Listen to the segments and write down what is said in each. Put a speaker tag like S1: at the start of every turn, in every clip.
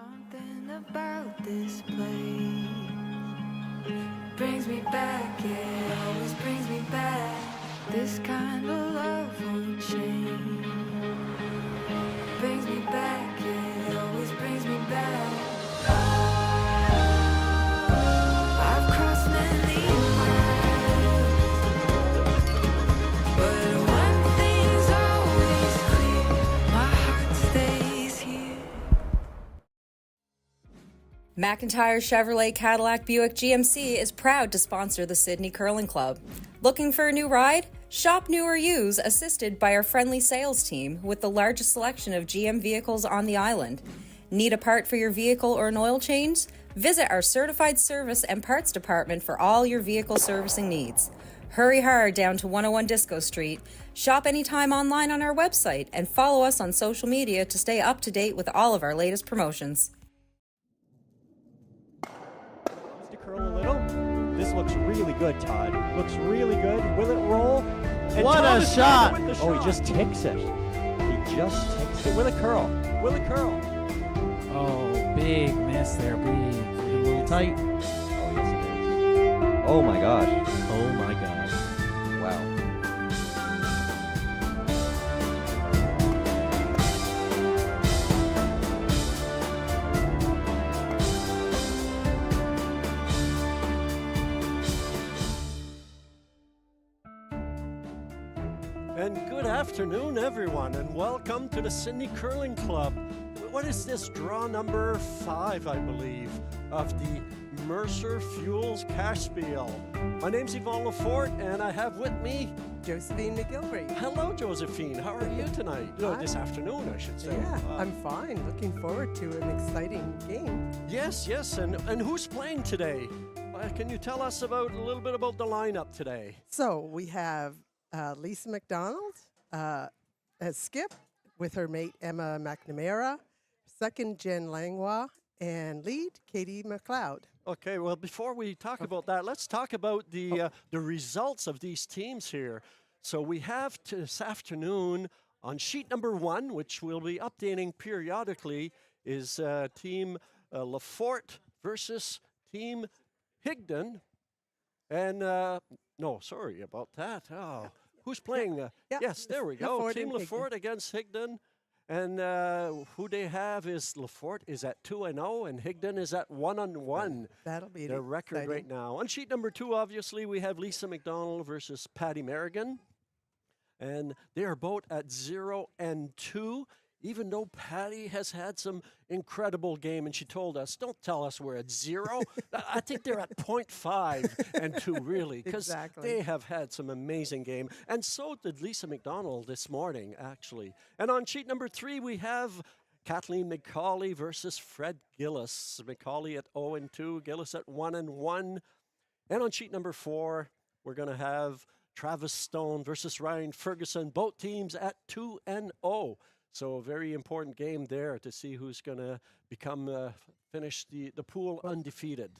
S1: Something about this place brings me back, it always brings me back. This kind of love won't change. Brings me back, it always brings me back. I've crossed many miles, but one thing's always clear, my heart stays here.
S2: McIntyre Chevrolet Cadillac Buick GMC is proud to sponsor the Sydney Curling Club. Looking for a new ride? Shop new or use, assisted by our friendly sales team with the largest selection of GM vehicles on the island. Need a part for your vehicle or an oil change? Visit our certified service and parts department for all your vehicle servicing needs. Hurry hard down to 101 Disco Street. Shop anytime online on our website and follow us on social media to stay up to date with all of our latest promotions.
S3: To curl a little. This looks really good, Todd. Looks really good. Will it roll? And
S4: What
S3: Todd
S4: a
S3: is
S4: shot!
S3: with the
S4: Oh,
S3: shot.
S4: he just ticks it. He just ticks it.
S3: Will it curl? Will it curl?
S5: Oh, big miss there, big. A little tight.
S4: Oh, yes, it is. Oh, my gosh.
S5: Oh my God.
S4: Wow.
S3: And good afternoon, everyone, and welcome to the Sydney Curling Club. What is this? Draw number 5, I believe, of the Mercer Fuels Cashspiel. My name's Yvonne Lafort, and I have with me.
S6: Josephine McGilvery.
S3: Hello, Josephine. How are you tonight? No, this afternoon, I should say.
S6: Yeah, I'm fine. Looking forward to an exciting game.
S3: Yes, and who's playing today? Can you tell us about a little bit about the lineup today?
S6: So we have Lisa MacDonald as skip with her mate Emma McNamara, second Jen Langlois, and lead Katie McLeod.
S3: Okay, well, before we talk about that, let's talk about the results of these teams here. So we have this afternoon on sheet number 1, which we'll be updating periodically, is Team Lafort versus Team Higdon. And, no, sorry about that. Oh, who's playing?
S6: Yeah,
S3: Yes, there we go.
S6: Lafort
S3: Team
S6: and
S3: Lafort
S6: Higdon.
S3: against Higdon. And who they have is Lafort is at 2-0, and Higdon is at 1-1.
S6: That'll be
S3: Their record
S6: exciting.
S3: right now. On sheet number 2, obviously, we have Lisa MacDonald versus Patty Merrigan. And they are both at 0-2, even though Patty has had some incredible game. And she told us, don't tell us we're at 0. I think they're at 0.5 and 2, really, because
S6: Exactly.
S3: they have had some amazing game. And so did Lisa MacDonald this morning, actually. And on sheet number 3, we have Kathleen McCauley versus Fred Gillis. McCauley at 0-2, Gillis at 1-1. And on sheet number 4, we're going to have Travis Stone versus Ryan Ferguson, both teams at 2-0. So a very important game there to see who's going to finish the pool undefeated.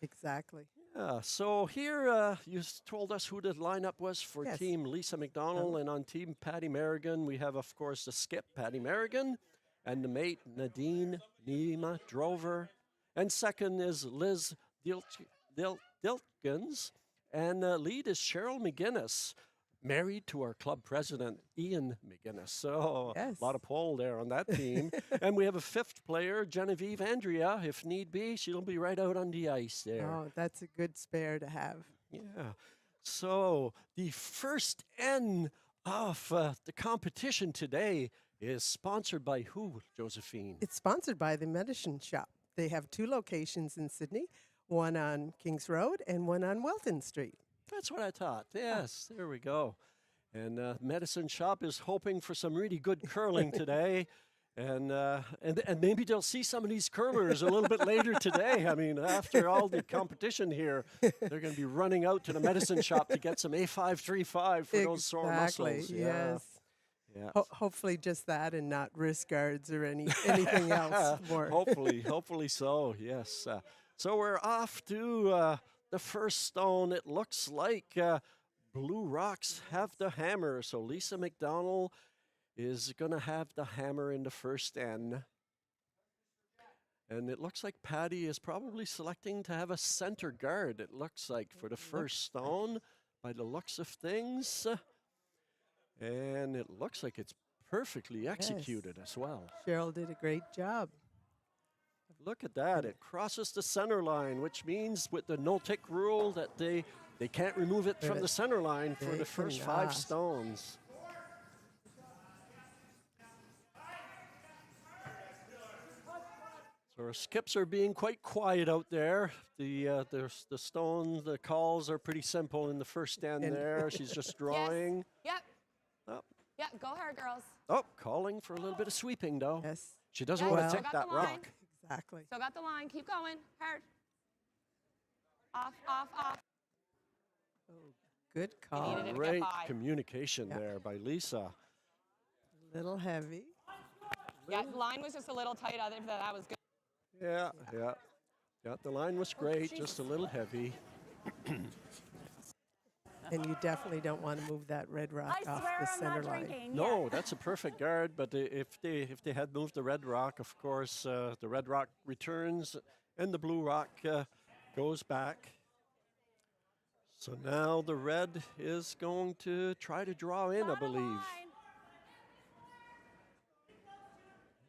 S6: Exactly.
S3: Yeah, so here you told us who the lineup was for
S6: Yes.
S3: Team Lisa MacDonald, and on Team Patty Merrigan, we have, of course, the skip, Patty Merrigan, and the mate, Nadine Nima Drover. And second is Liz Dilkins, and lead is Cheryl McGuinness, married to our club president, Ian McGuinness. So
S6: Yes.
S3: a lot of pull there on that team. And we have a 5th player, Genevieve Andrea. If need be, she'll be right out on the ice there.
S6: Oh, that's a good spare to have.
S3: Yeah. So the first end of the competition today is sponsored by who, Josephine?
S6: It's sponsored by the Medicine Shop. They have 2 locations in Sydney, one on Kings Road and one on Welton Street.
S3: That's what I thought. Yes, there we go. And Medicine Shop is hoping for some really good curling today. And maybe they'll see some of these curlers a little bit later today. I mean, after all the competition here, they're going to be running out to the Medicine Shop to get some A535 for those sore muscles. Yeah.
S6: Yes.
S3: Yeah.
S6: Hopefully just that and not wrist guards or anything else more.
S3: hopefully so, yes. So we're off to the first stone. It looks like Blue Rocks have the hammer. So Lisa MacDonald is going to have the hammer in the first end. And it looks like Patty is probably selecting to have a center guard, it looks like, for the first stone, by the looks of things. And it looks like it's perfectly executed as well.
S6: Cheryl did a great job.
S3: Look at that. It crosses the center line, which means with the no-tick rule that they can't remove it from the center line for
S6: They
S3: the first 5
S6: cannot.
S3: stones. So our skips are being quite quiet out there. The calls are pretty simple in the first stand
S6: And-
S3: there. She's just drawing.
S7: Yep.
S3: Oh,
S7: Yep. Go hard, girls.
S3: oh, calling for a little bit of sweeping though.
S6: Yes,
S3: She doesn't
S7: Yes,
S3: want
S6: well-
S3: to take
S7: got
S3: that
S7: the line.
S3: rock.
S6: exactly.
S7: Still got the line. Keep going. Hard. Off, off, off.
S6: Good call.
S7: needed it. to get
S3: Great
S7: by.
S3: communication
S6: Yeah.
S3: there by Lisa.
S6: Little heavy.
S7: Yeah, the line was just a little tight. Other than that was good.
S3: Yeah. Yeah, the line was great, just a little heavy.
S6: And you definitely don't want to move that red rock
S8: I
S6: off
S8: swear
S6: the
S8: I'm
S6: center
S8: not
S6: line.
S8: drinking.
S3: No, that's a perfect guard, but if they had moved the red rock, of course, the red rock returns and the blue rock goes back. So now the red is going to try to draw in, I
S8: Not a
S3: believe.
S8: line.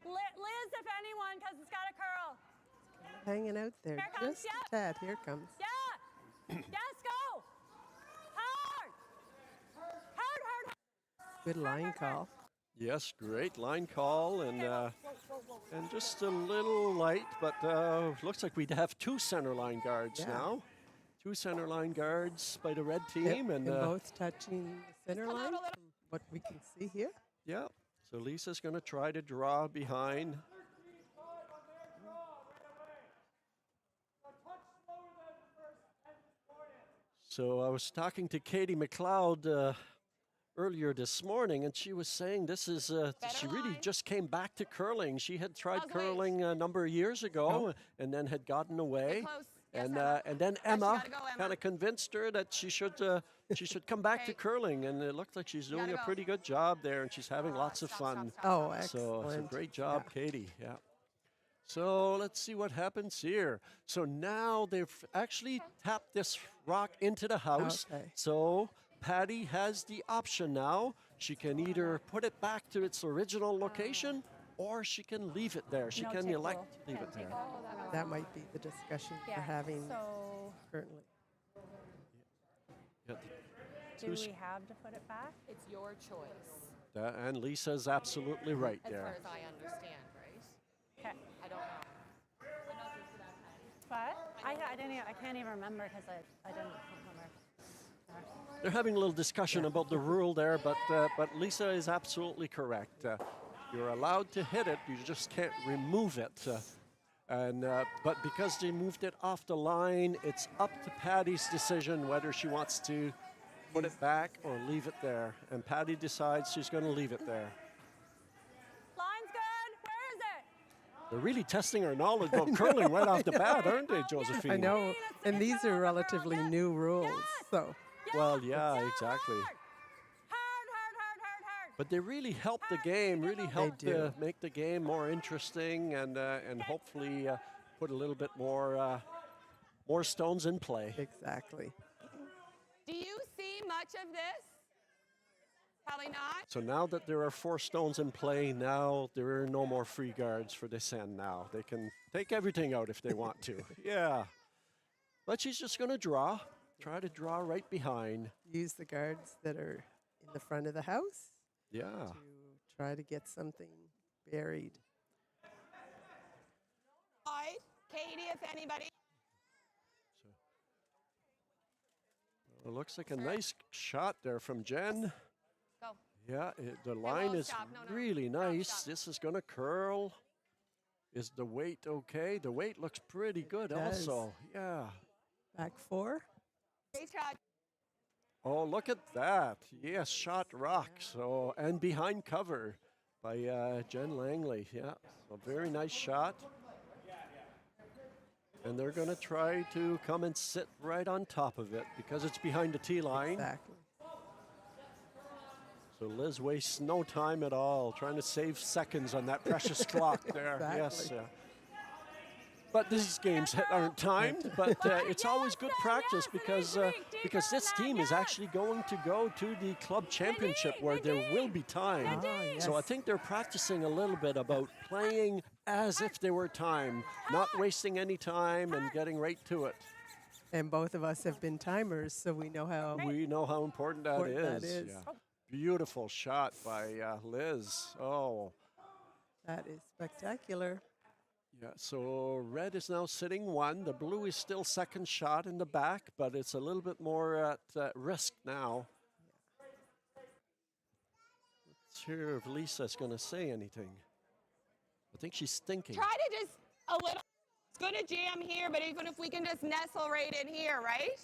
S8: Liz, if anyone, because it's got a curl.
S6: Hanging out there
S8: Here comes,
S6: just
S8: yep.
S6: a tad. Here comes.
S8: Yeah. Yes, go. Hard. Hard, hard, hard.
S6: Good line call.
S3: Yes, great line call, and
S8: Whoa, whoa, whoa.
S3: and just a little light, but looks like we'd have 2 center line guards
S6: Yeah.
S3: now. 2 center line guards by the red
S6: Yep,
S3: team, and
S6: both touching the center
S7: come out
S6: line
S7: a little.
S6: from what we can see here.
S3: yeah. So Lisa's going to try to draw behind. So I was talking to Katie McLeod earlier this morning, and she was saying this is she really
S7: line.
S3: just came back to curling. She had tried
S7: How's weight?
S3: curling a number of years ago, and then had gotten away.
S7: close. Yes,
S3: And
S7: Emma.
S3: and then
S7: Yes, you
S3: Emma
S7: gotta go, Emma.
S3: kind of convinced her that she should come back to
S7: Okay.
S3: curling, and it looked like she's doing
S7: gotta
S3: a
S7: go.
S3: pretty good job there, and she's having lots of
S7: Stop,
S3: fun.
S7: stop, stop,
S6: Oh,
S7: stop.
S6: excellent.
S3: So it's a great job,
S6: Yeah.
S3: Katie. Yeah. So let's see what happens here. So now they've actually tapped this rock into the house.
S6: Okay.
S3: So Patty has the option now. She can either put it back to its original location, or she can leave it there. She
S8: No
S3: can
S8: tick
S3: elect
S8: rule.
S3: to leave it there.
S6: That might be the discussion
S8: Yeah.
S6: we're having
S8: So,
S6: currently.
S3: Yeah,
S8: do
S3: Who's-
S8: we have to put it back?
S7: It's your choice,
S3: and Lisa's absolutely right
S7: as far
S3: there.
S7: as I understand, right?
S8: Okay.
S7: I don't know.
S8: But I can't even remember because I didn't remember.
S3: They're having a little discussion about the rule there, but Lisa is absolutely correct. You're allowed to hit it, you just can't remove it. But because they moved it off the line, it's up to Patty's decision whether she wants to put it back or leave it there. And Patty decides she's going to leave it there.
S8: Line's good. Where is it?
S3: They're really testing her knowledge about curling right off the bat, aren't they, Josephine?
S6: I know,
S8: It's
S6: and these
S8: over,
S6: are
S8: girl.
S6: relatively
S8: Yes.
S6: new rules,
S8: Yes.
S6: so
S3: Well, yeah, exactly.
S8: Hard. Hard, hard, hard, hard, hard.
S3: But they really helped the game, really helped
S6: do.
S3: make the game more interesting, and hopefully put a little bit more stones in play.
S6: exactly.
S7: Do you see much of this? Probably not.
S3: So now that there are 4 stones in play, now there are no more free guards for this end now. They can take everything out if they want to. Yeah. But she's just going to try to draw right behind.
S6: Use the guards that are in the front of the house
S3: Yeah.
S6: to try to get something buried.
S7: Right. Katie, if anybody.
S3: It looks like a nice shot there from Jen.
S7: Go.
S3: Yeah, the line
S7: whoa,
S3: is
S7: stop. No, no.
S3: really
S7: Stop,
S3: nice.
S7: stop.
S3: This is going to curl. Is the weight okay? The weight looks pretty good
S6: does.
S3: also. Yeah.
S6: Back 4.
S7: Great shot.
S3: Oh, look at that. Yes, shot rock. So, and behind cover by Jen Langley. Yeah, so very nice shot. And they're going to try to come and sit right on top of it because it's behind the tee line.
S6: Exactly.
S3: So Liz wastes no time at all trying to save seconds on that precious clock there. Yes.
S6: Exactly.
S3: But these games aren't timed, but it's always good practice because this team is actually going to go to the club championship where there will be time. So I think they're practicing a little bit about playing as if there were time, not wasting any time and getting right to it.
S6: And both of us have been timers, so we know how.
S3: We know how important that
S6: Important
S3: is.
S6: that is.
S3: Yeah. Beautiful shot by Liz. Oh.
S6: That is spectacular.
S3: Yeah, so red is now sitting 1. The blue is still second shot in the back, but it's a little bit more at risk now. Let's hear if Lisa's going to say anything. I think she's thinking.
S7: Try to just a little. It's going to jam here, but even if we can just nestle right in here, right?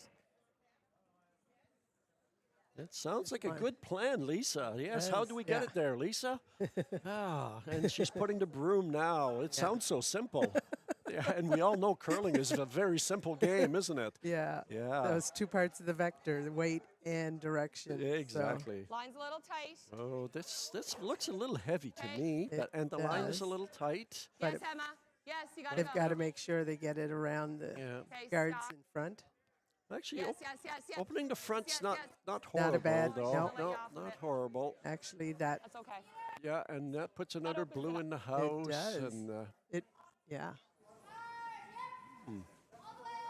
S3: It sounds like a good plan, Lisa. Yes, how do we get
S6: yeah.
S3: it there, Lisa? And she's putting the broom now. It sounds so simple. Yeah, and we all know curling is a very simple game, isn't it?
S6: Yeah.
S3: Yeah.
S6: Those two parts of the vector, the weight and direction.
S3: Exactly.
S7: Line's a little tight.
S3: Oh, this looks a little heavy to
S7: Okay.
S3: me,
S6: It
S3: and the line is a
S6: does.
S3: little tight.
S6: But
S7: Yes, Emma. Yes, you got to
S6: They've
S7: go.
S6: got to make sure they get it around the
S3: Yeah.
S7: Okay,
S6: guards
S7: stop.
S6: in front.
S3: Actually,
S7: Yes, yes.
S3: opening the front's
S7: Yes,
S3: not
S7: yes.
S3: not
S6: Not a
S3: horrible,
S6: bad-
S3: though.
S6: no.
S3: No, not horrible.
S6: Actually, that
S7: That's okay.
S3: Yeah, and that puts another
S7: opens it
S3: blue
S7: up.
S3: in the house.
S6: does.
S3: And
S6: yeah.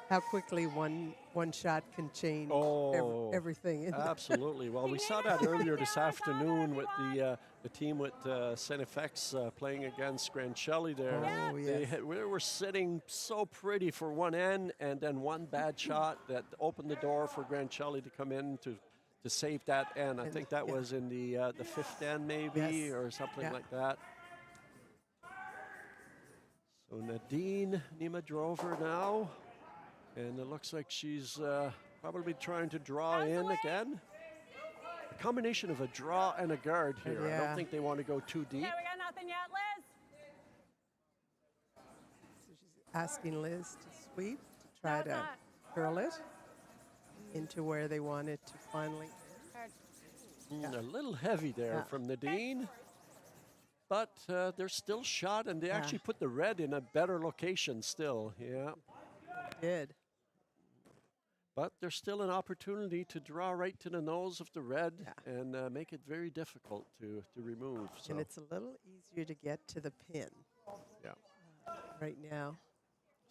S6: How quickly one shot can change
S3: Oh,
S6: everything. In
S3: absolutely. Well, we saw that earlier this afternoon with the team with Senefex playing against Grand Shelley there.
S6: Oh, yes.
S3: We were sitting so pretty for one end, and then one bad shot that opened the door for Grand Shelley to come in to save that end. I
S6: And-
S3: think that
S6: yeah.
S3: was in the fifth end maybe
S6: Yes.
S3: or something
S6: Yeah.
S3: like that. So Nadine Nimadrover now. And it looks like she's probably trying to draw in again. A combination of a draw and a guard here. I
S6: Yeah.
S3: don't think they want to go too deep.
S8: Okay, we got nothing yet, Liz.
S6: So she's asking Liz to sweep to try
S8: it's
S6: to
S8: not.
S6: curl it into where they want it to finally.
S3: A little heavy there
S6: Yeah.
S3: from Nadine. But they're still shot, and they
S6: Yeah.
S3: actually put the red in a better location still. Yeah.
S6: Did.
S3: But there's still an opportunity to draw right to the nose of the red
S6: Yeah.
S3: and make it very difficult to remove. So,
S6: And it's a little easier to get to the pin
S3: yeah.
S6: right now.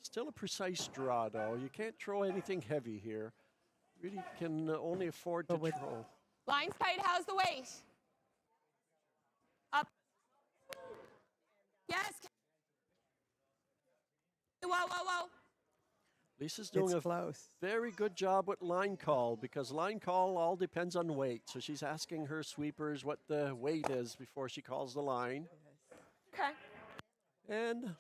S3: Still a precise draw, though. You can't throw anything heavy here. Really can only afford to
S6: But with-
S3: throw.
S7: Line's tight. How's the weight? Up. Yes. Whoa.
S3: Lisa's doing
S6: It's
S3: a
S6: close.
S3: very good job with line call because line call all depends on weight. So she's asking her sweepers what the weight is before she calls the line.
S7: Okay.
S3: And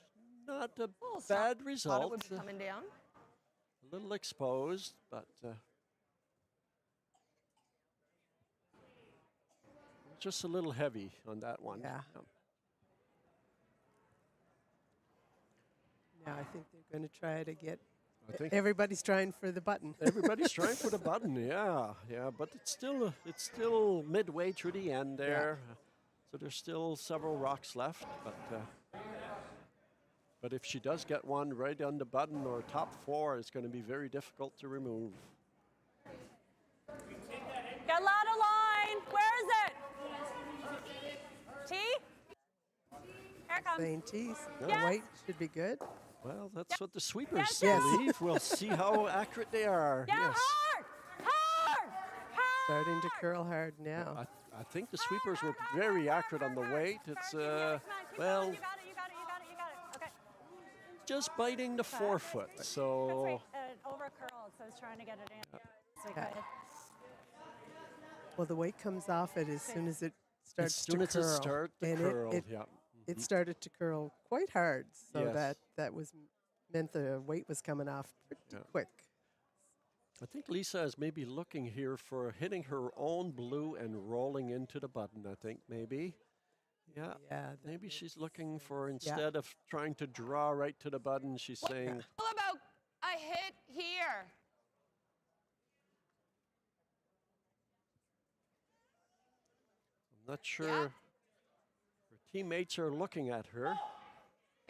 S3: not a
S7: Little soft.
S3: bad
S7: Thought it
S3: result.
S7: would be coming down.
S3: A little exposed, but just a little heavy on that one.
S6: Yeah. Now I think they're going to try to get.
S3: I think
S6: Everybody's trying for the button.
S3: everybody's trying for the button, yeah, but it's still midway through the end there, so there's still several rocks left. But if she does get one right on the button or top 4, it's going to be very difficult to remove.
S8: Get loud of line. Where is it? T? Here it comes.
S6: Saying tees. The
S8: Yes.
S6: weight should be good.
S3: Well, that's what the sweepers
S8: Yes, yes.
S3: believe. We'll see how accurate they are.
S8: Yeah,
S3: Yes.
S8: hard.
S6: Starting to curl hard now.
S3: I think the sweepers were very accurate on the weight. It's
S8: Keep going.
S3: well,
S8: You got it. Okay.
S3: just biting the forefoot.
S8: That's
S3: So
S8: right. Over curled, so I was trying to get it in. So
S6: Yeah.
S8: good.
S6: Well, the weight comes off it as soon as it starts
S3: as soon
S6: to
S3: as
S6: curl.
S3: it starts to
S6: And
S3: curl,
S6: it
S3: yeah.
S6: it started to curl quite hard, so
S3: Yes.
S6: that was meant the weight was coming off pretty
S3: Yeah.
S6: quick.
S3: I think Lisa is maybe looking here for hitting her own blue and rolling into the button, I think, maybe. Yeah.
S6: Yeah,
S3: Maybe she's looking for, instead of trying to draw right to the button, she's saying,
S7: All about a hit here.
S3: I'm not sure her teammates are looking at her.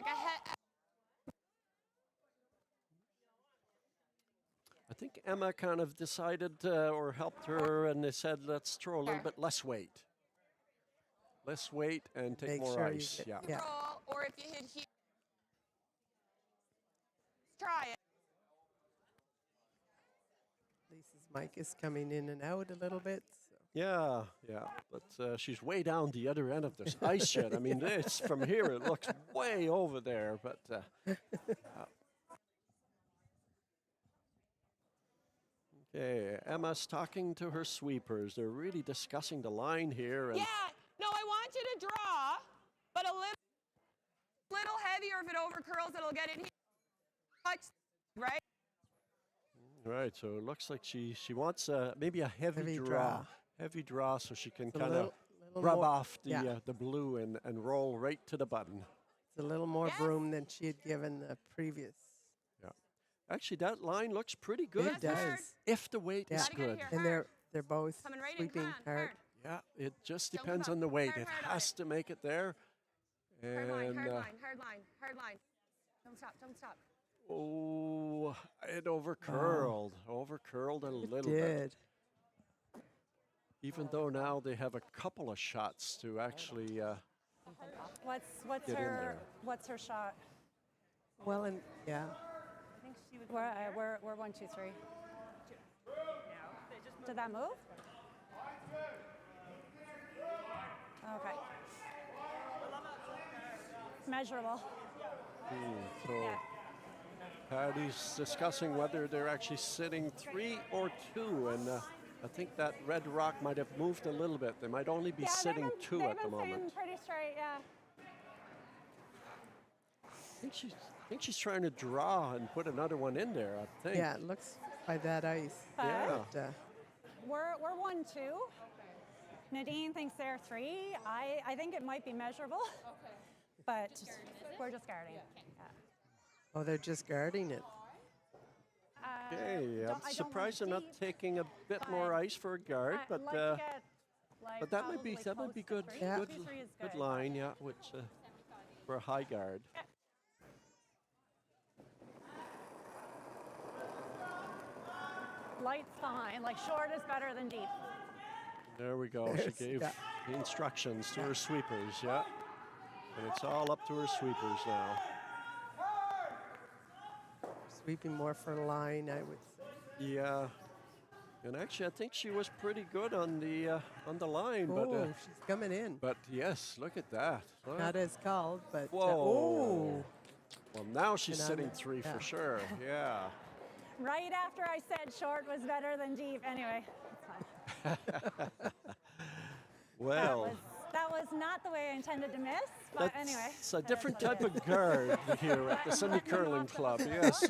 S7: Like a hit.
S3: think Emma kind of decided or helped her, and they said, let's throw a little bit less weight. Less weight and take
S6: Make
S3: more
S6: sure you
S3: ice.
S6: get-
S3: Yeah.
S6: yeah.
S7: Roll, or if you hit here, try it.
S6: Lisa's mic is coming in and out a little bit. So.
S3: Yeah, yeah, but she's way down the other end of this ice shed. I mean, it's from here, it looks way over there, but okay, Emma's talking to her sweepers. They're really discussing the line here. And
S7: Yeah, no, I want you to draw, but a little heavier. If it overcurls, it'll get in here. Much, right?
S3: right, so it looks like she wants maybe a heavy draw.
S6: draw.
S3: Heavy draw so she can
S6: It's a
S3: kind of
S6: little
S3: rub
S6: more-
S3: off the,
S6: yeah.
S3: the blue and roll right to the button.
S6: It's a little more
S7: Yes.
S6: broom than she had given the previous.
S3: Yeah. Actually, that line looks pretty good.
S6: It does.
S3: If the weight
S6: Yeah.
S3: is
S7: Gotta get it
S3: good.
S7: here.
S6: And
S7: Hard.
S6: they're both
S7: Coming right in,
S6: sweeping
S7: come on,
S6: hard.
S7: hard.
S3: Yeah, it just
S7: Don't give
S3: depends
S7: up.
S3: on the weight.
S7: Hard,
S3: It
S7: hard on
S3: has
S7: it.
S3: to make it there.
S7: Hard line,
S3: And
S7: hard line, hard line, hard line. Don't stop, don't stop.
S3: oh, it overcurled. Overcurled a little bit.
S6: Did.
S3: Even though now they have a couple of shots to actually.
S8: What's
S3: Get in there.
S8: what's her shot?
S6: Well, and yeah.
S8: We're 1, 2, 3. Did that move? Okay. Measurable.
S3: So
S8: Yeah.
S3: Patty's discussing whether they're actually sitting 3 or 2, and I think that red rock might have moved a little bit. They might only be sitting 2 at the moment.
S8: Staying pretty straight, yeah.
S3: I think she's trying to draw and put another one in there. I think.
S6: Yeah, it looks by that ice.
S3: Yeah.
S6: But,
S8: We're 1, 2. Nadine thinks they're 3. I think it might be measurable. Okay. But we're just guarding. Yeah.
S6: oh, they're just guarding it.
S3: Okay,
S8: I
S3: I'm
S8: don't
S3: surprised they're
S8: want
S3: not
S8: deep,
S3: taking a bit more ice for a guard,
S8: I'd
S3: but
S8: like to get, like,
S3: but that might be
S8: probably
S3: good.
S8: close to 3.
S6: Yeah.
S3: Good,
S8: 2, 3 is
S3: good
S8: good.
S3: line, yeah, which for a high guard.
S8: Light's fine. Like short is better than deep.
S3: There we go. She gave
S6: yeah.
S3: the instructions to her sweepers, yeah, and it's all up to her sweepers now.
S6: Sweeping more for line, I would say.
S3: Yeah, and actually, I think she was pretty good on the line,
S6: Oh, she's coming in.
S3: but yes, look at that. Huh?
S6: Not as called, but
S3: Whoa.
S6: oh,
S3: Well, now she's
S6: And on
S3: sitting
S6: the-
S3: 3
S6: yeah.
S3: for sure. Yeah.
S8: Right after I said short was better than deep. Anyway, it's fine.
S3: Well,
S8: That was not the way I intended to miss, but anyway.
S3: it's a different type of guard here at the Sydney Curling Club. Yes.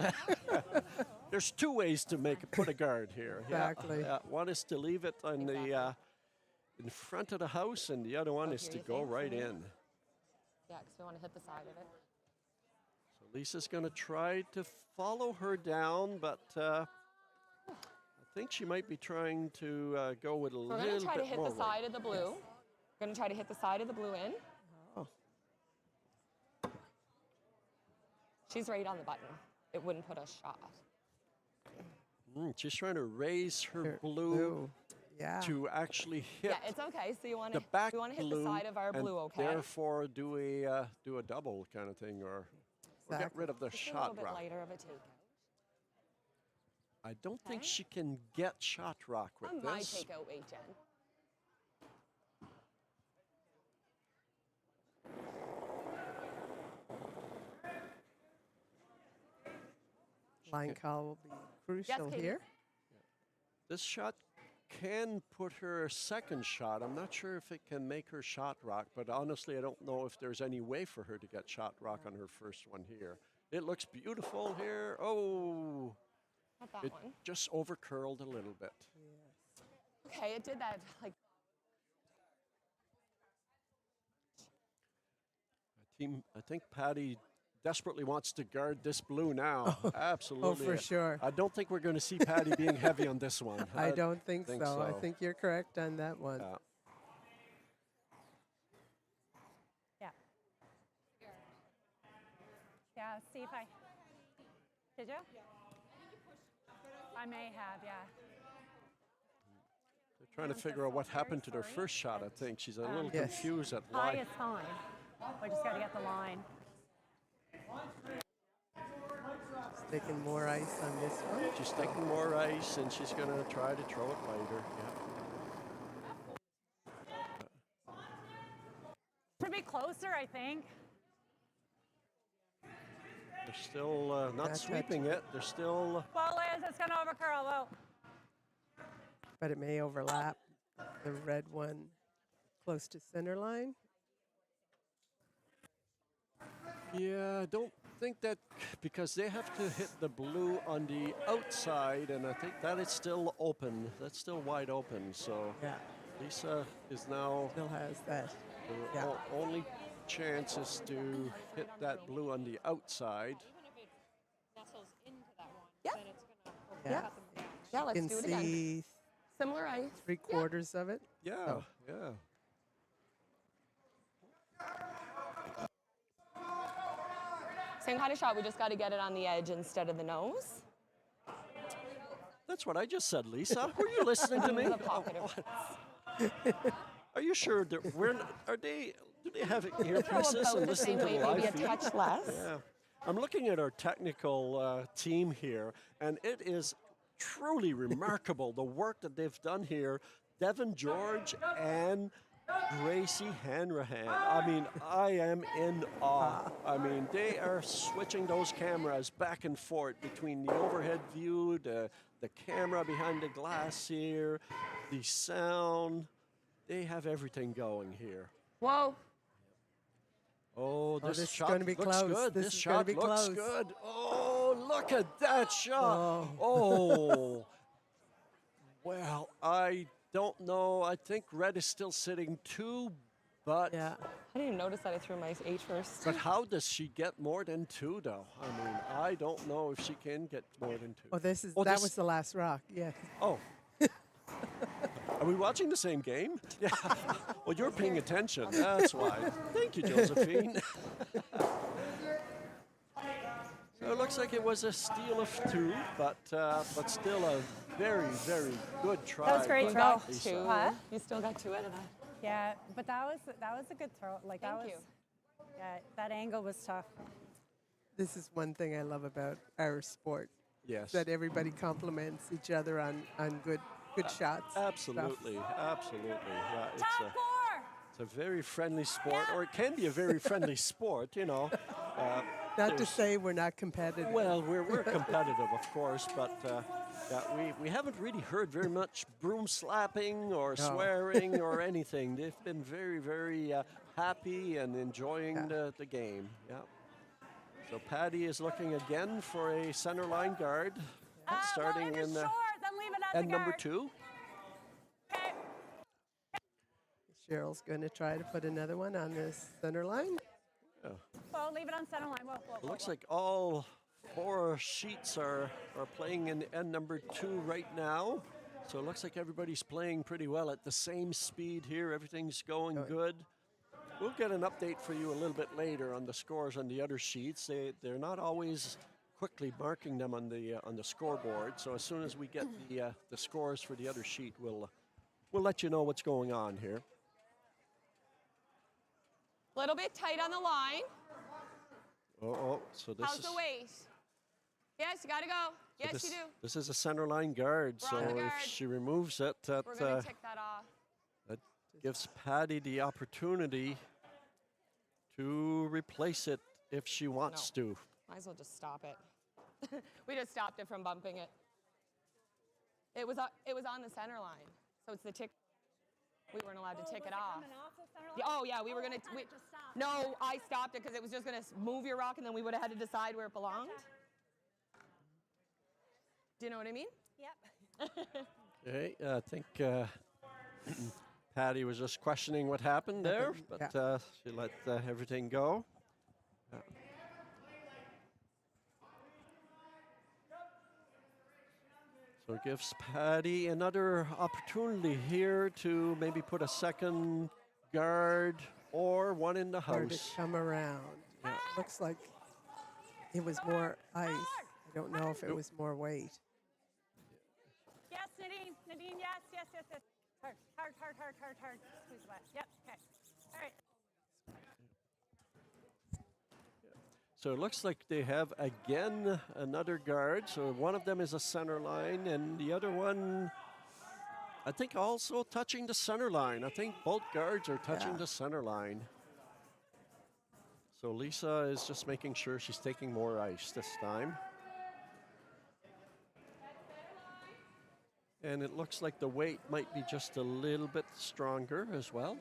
S3: There's 2 ways to put a guard here. Yeah,
S6: Exactly.
S3: yeah. One is to leave it on the in front of the house, and the other one is
S7: here,
S3: to
S7: you
S3: go
S7: think?
S3: right in.
S7: Yeah, because we want to hit the side of it.
S3: So Lisa's going to try to follow her down, but I think she might be trying to go with a
S7: We're
S3: little
S7: going
S3: bit
S7: to try to hit
S3: more
S7: the side of the blue. We're going to try to hit the side of the blue in.
S6: Oh.
S7: She's right on the button. It wouldn't put a shot.
S3: She's trying to raise her
S6: Her
S3: blue
S6: Yeah.
S3: to actually hit
S7: Yeah, it's okay. So you want
S3: the
S7: to
S3: back
S7: we want to hit
S3: blue
S7: the side of our
S3: and
S7: blue, okay?
S3: therefore do a double kind of thing, or get
S6: Exactly.
S3: rid of the
S7: Just a
S3: shot
S7: little bit
S3: rock.
S7: lighter of a takeout.
S3: I don't think
S7: Okay.
S3: she can get shot rock with
S7: On my
S3: this.
S7: takeout weight, Jen.
S6: Line call will be crucial
S7: Katie.
S6: here.
S3: This shot can put her a second shot. I'm not sure if it can make her shot rock, but honestly, I don't know if there's any way for her to get shot rock on her first one here. It looks beautiful here. Oh,
S7: Not that
S3: it
S7: one.
S3: just overcurled a little bit.
S7: Okay, it did that. Like,
S3: I think Patty desperately wants to guard this blue now. Absolutely.
S6: Oh, for sure.
S3: I don't think we're going to see Patty being heavy on this one.
S6: I don't think,
S3: think
S6: so. I
S3: so.
S6: think you're correct on that one.
S3: Yeah.
S8: Yeah. Yeah, see if I. Did you? I may have, yeah.
S3: They're trying to figure out what happened to their first shot, I think. She's a little
S6: Yes.
S3: confused at
S8: High
S3: why.
S8: is fine. We just got to get the line.
S6: She's taking more ice on this one.
S3: She's taking more ice, and she's going to try to throw it lighter. Yeah.
S8: Should be closer, I think.
S3: They're still not
S6: Not
S3: sweeping it. They're still.
S8: Well, Liz, it's going to overcurl. Well,
S6: But it may overlap the red one close to center line.
S3: Yeah, I don't think that because they have to hit the blue on the outside, and I think that is still open. That's still wide open. So
S6: Yeah,
S3: Lisa is now
S6: still has that.
S3: the
S6: Yeah.
S3: only chance is to hit that blue on the outside.
S7: Yeah.
S6: Yeah.
S7: Yeah, let's
S6: You
S7: do
S6: can
S7: it again.
S6: see
S7: Similar ice.
S6: 3/4 of it.
S3: Yeah,
S6: Oh.
S3: yeah.
S7: Same kind of shot. We just got to get it on the edge instead of the nose.
S3: That's what I just said, Lisa. Were you listening to me?
S7: The pocket of
S3: Are you sure that we're? Are they? Do they have
S7: Throw
S3: earpieces
S7: about
S3: and
S7: the
S3: listening
S7: same
S3: to
S7: way,
S3: the live
S7: maybe a
S3: feed?
S7: touch less.
S3: Yeah. I'm looking at our technical team here, and it is truly remarkable the work that they've done here. Devin George and Gracie Hanrahan. I mean, I am in awe. I mean, they are switching those cameras back and forth between the overhead view, the camera behind the glass here, the sound. They have everything going here.
S7: Whoa.
S3: Oh,
S6: this is
S3: shot
S6: gonna be
S3: looks
S6: close.
S3: good.
S6: This
S3: This
S6: is gonna
S3: shot
S6: be
S3: looks
S6: close.
S3: good. Oh, look at that shot.
S6: Oh.
S3: Oh. Well, I don't know. I think red is still sitting 2, but
S6: Yeah.
S7: I didn't even notice that I threw my H first.
S3: but how does she get more than 2 though? I mean, I don't know if she can get more than 2.
S6: Oh, this is
S3: Oh,
S6: that
S3: this-
S6: was the last rock. Yeah.
S3: Oh. Are we watching the same game? Yeah. Well, you're paying attention. That's why. Thank you, Josephine. So it looks like it was a steal of 2, but still a very, very good try.
S8: That was great
S3: by
S8: throw.
S7: Got
S3: Lisa.
S7: 2.
S8: What?
S7: You still got 2 out of that.
S8: Yeah, but that was a good throw. Like that
S7: Thank
S8: was.
S7: you.
S8: Yeah, that angle was tough.
S6: This is one thing I love about our sport.
S3: Yes.
S6: That everybody compliments each other on good shots.
S3: Absolutely, absolutely. Yeah,
S8: Top 4.
S3: it's a very friendly sport, or it can be a very friendly sport, you know.
S6: Not to
S3: there's-
S6: say we're not competitive.
S3: Well, we're competitive, of course, but yeah, we haven't really heard very much broom slapping or swearing or anything. They've been very, very happy and enjoying the game. Yeah. So Patty is looking again for a center line guard, starting
S8: Well, if
S3: in
S8: it's short, then leave it as a
S3: end number
S8: guard.
S3: 2.
S8: Okay.
S6: Cheryl's going to try to put another one on the center line.
S8: Well, leave it on center line. Whoa, whoa,
S3: It
S8: whoa,
S3: looks
S8: whoa.
S3: like all 4 sheets are playing in end number 2 right now. So it looks like everybody's playing pretty well at the same speed here. Everything's going good. We'll get an update for you a little bit later on the scores on the other sheets. They're not always quickly marking them on the scoreboard. So as soon as we get the scores for the other sheet, we'll let you know what's going on here.
S7: A little bit tight on the line.
S3: So this
S7: How's
S3: is
S7: the weight? Yes, you got to go. Yes,
S3: this,
S7: you do.
S3: This is a center line guard.
S7: We're on the
S3: So
S7: guard.
S3: if she removes it, that
S7: We're going to tick that off.
S3: that gives Patty the opportunity to replace it if she wants to.
S7: Might as well just stop it. We just stopped it from bumping it. It was on the center line, so it's the tick. We weren't allowed to tick it off. Yeah, oh yeah, we were gonna. No, I stopped it because it was just gonna move your rock, and then we would have had to decide where it belonged. Do you know what I mean?
S8: Yep.
S3: Okay, I think Patty was just questioning what happened there, but she let everything go. So it gives Patty another opportunity here to maybe put a second guard or one in the
S6: Or to
S3: house.
S6: come around. Looks like it was more ice. I don't know if it was more weight.
S8: Nadine, yes, yes, yes, yes. Hard, hard, hard, hard, hard, hard. Squeeze the butt. Yep, okay. All right.
S3: So it looks like they have again another guard. So one of them is a center line, and the other one, I think, also touching the center line. I think both guards are touching the center line. So Lisa is just making sure she's taking more ice this time. And it looks like the weight might be just a little bit stronger as well.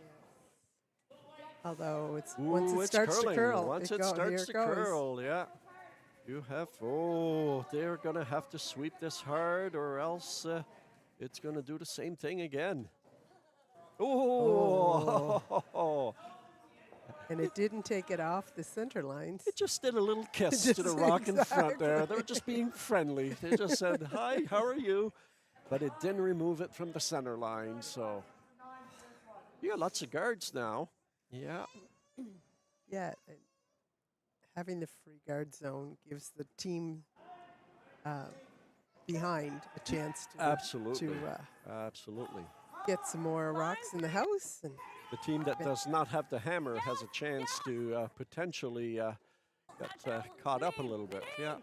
S6: Although it's
S3: Ooh,
S6: once it
S3: it's
S6: starts
S3: curling.
S6: to curl,
S3: Once
S6: it
S3: it starts
S6: here
S3: to
S6: it goes.
S3: curl, yeah. You have, oh, they're going to have to sweep this hard or else it's going to do the same thing again. Oh!
S6: And it didn't take it off the center lines.
S3: It just did a little kiss to the
S6: Just
S3: rock in front there. They were
S6: exactly.
S3: just being friendly. They just said, hi, how are you? But it didn't remove it from the center line, so. You got lots of guards now. Yeah.
S6: Yeah, and having the free guard zone gives the team behind a chance to
S3: Absolutely.
S6: to
S3: Absolutely.
S6: get some more rocks in the house. And
S3: The team that does not have the hammer has a chance to potentially get caught up a little bit. Yeah.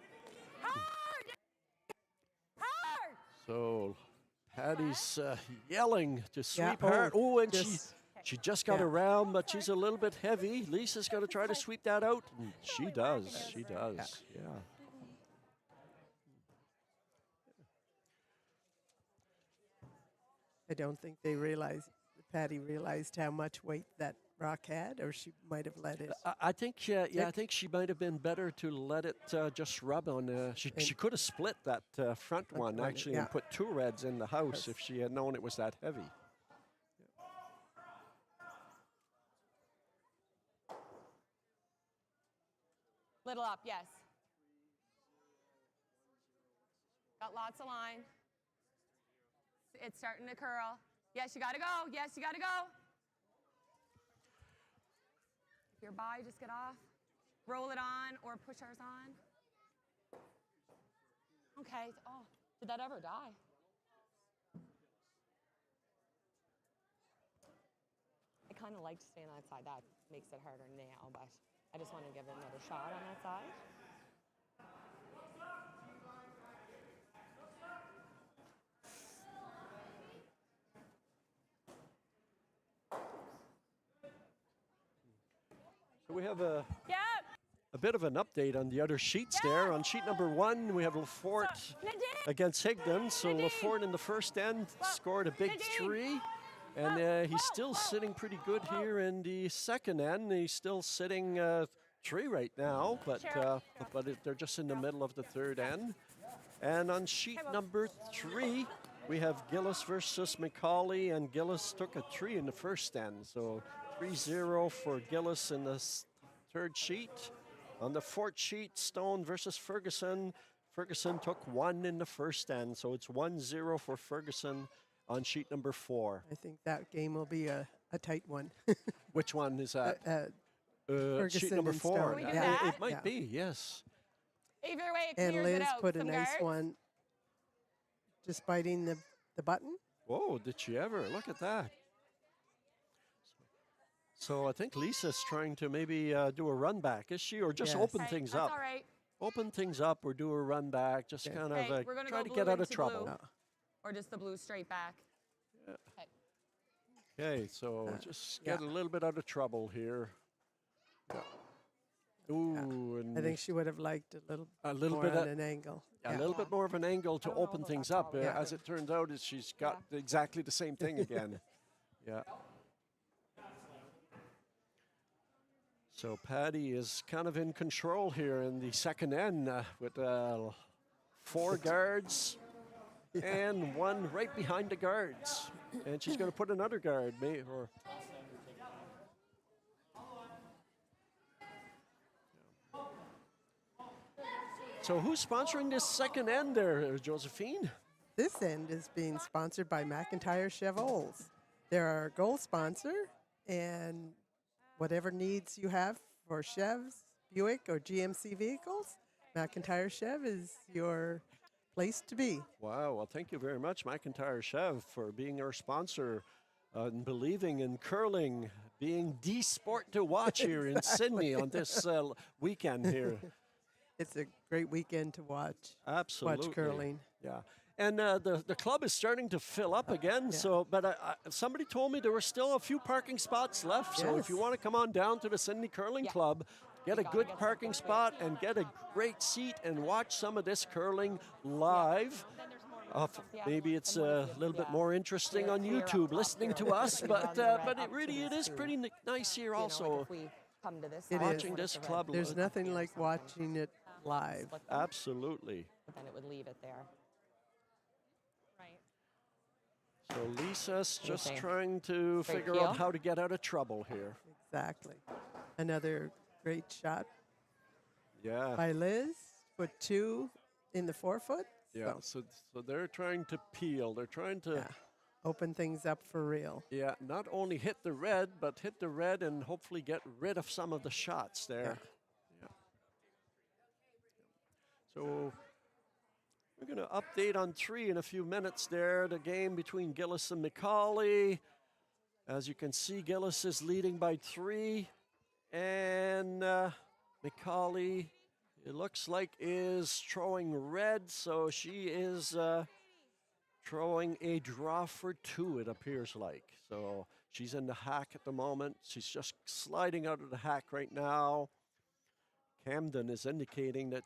S3: So Patty's yelling to sweep hard. Oh, and she just got around, but she's a little bit heavy. Lisa's going to try to sweep that out. And she does. She does. Yeah.
S6: I don't think they realized, Patty realized how much weight that rock had, or she might have let it.
S3: I think, I think she might have been better to let it just rub on. She could have split that front one, actually, and put two reds in the house if she had known it was that heavy.
S7: Little up, yes. Got lots of line. It's starting to curl. Yes, you gotta go. Yes, you gotta go. If you're by, just get off. Roll it on or push ours on. Okay. Oh, did that ever die? I kind of like to stay on that side. That makes it harder now, but I just want to give it another shot on that side.
S3: So we have a bit of an update on the other sheets there. On sheet number 1, we have Lafort against Higdon. So Lafort in the first end scored a big 3. And he's still sitting pretty good here in the second end. He's still sitting 3 right now, but they're just in the middle of the third end. And on sheet number 3, we have Gillis versus McCauley, and Gillis took a 3 in the first end. So 3-0 for Gillis in the third sheet. On the fourth sheet, Stone versus Ferguson. Ferguson took 1 in the first end, so it's 1-0 for Ferguson on sheet number 4.
S6: I think that game will be a tight one.
S3: Which one is that?
S6: Ferguson
S3: sheet number
S6: and
S3: 4.
S6: Stone.
S7: Can we do that?
S3: It might be, yes.
S7: Either way, it
S6: And
S7: clears
S6: Liz
S7: it out.
S6: put a
S7: Some
S6: nice
S7: guards.
S6: one, just biting the button.
S3: Whoa, did she ever? Look at that. So I think Lisa's trying to maybe do a run back, is she? Or just
S6: Yes.
S3: open
S7: Okay,
S3: things
S7: that's
S3: up?
S7: all right.
S3: Open things up or do a run back, just kind
S7: Okay,
S3: of
S7: we're gonna
S3: try
S7: go
S3: to
S7: blue
S3: get out of
S7: into
S3: trouble.
S7: blue. Or just the blue straight back. Okay.
S3: Okay, so just get a little bit out of trouble here. Ooh, and
S6: I think she would have liked a little
S3: little
S6: more
S3: bit
S6: on
S3: of-
S6: an angle.
S3: a little bit more of an angle to open things up. As it turns out, she's got exactly the same thing again. Yeah. So Patty is kind of in control here in the second end with 4 guards and 1 right behind the guards. And she's going to put another guard, or so who's sponsoring this second end there, Josephine?
S6: This end is being sponsored by McIntyre Chevrolet. They're our gold sponsor, and whatever needs you have for Chevs, Buick, or GMC vehicles, McIntyre Chev is your place to be.
S3: Wow. Well, thank you very much, McIntyre Chev, for being our sponsor and believing in curling, being the sport to watch here in Sydney on this weekend here.
S6: It's a great weekend to watch.
S3: Absolutely.
S6: Watch curling.
S3: Yeah. And the club is starting to fill up again.
S6: Yeah.
S3: So, but somebody told me there were still a few parking spots left. So if you
S6: Yes.
S3: want to come on down to the Sydney Curling Club, get a good parking spot and get a great seat and watch some of this curling live. Maybe it's a little bit more interesting on YouTube listening to us, but it is pretty nice here also.
S7: If we come to this
S6: It
S7: side,
S6: is.
S3: Watching this club.
S6: There's nothing like watching it live.
S3: Absolutely.
S7: then it would leave it there.
S3: So Lisa's just
S7: think?
S3: trying to
S7: Straight
S3: figure
S7: keel?
S3: out how to get out of trouble here.
S6: Exactly. Another great shot
S3: Yeah.
S6: by Liz. Put 2 in the 4-foot.
S3: Yeah. So they're trying to peel. They're trying to
S6: Yeah. Open things up for real.
S3: not only hit the red, but hit the red and hopefully get rid of some of the shots there. Yeah. So we're going to update on 3 in a few minutes there. The game between Gillis and McCauley. As you can see, Gillis is leading by 3. And McCauley, it looks like, is throwing red. So she is throwing a draw for 2, it appears like. So she's in the hack at the moment. She's just sliding out of the hack right now. Camden is indicating that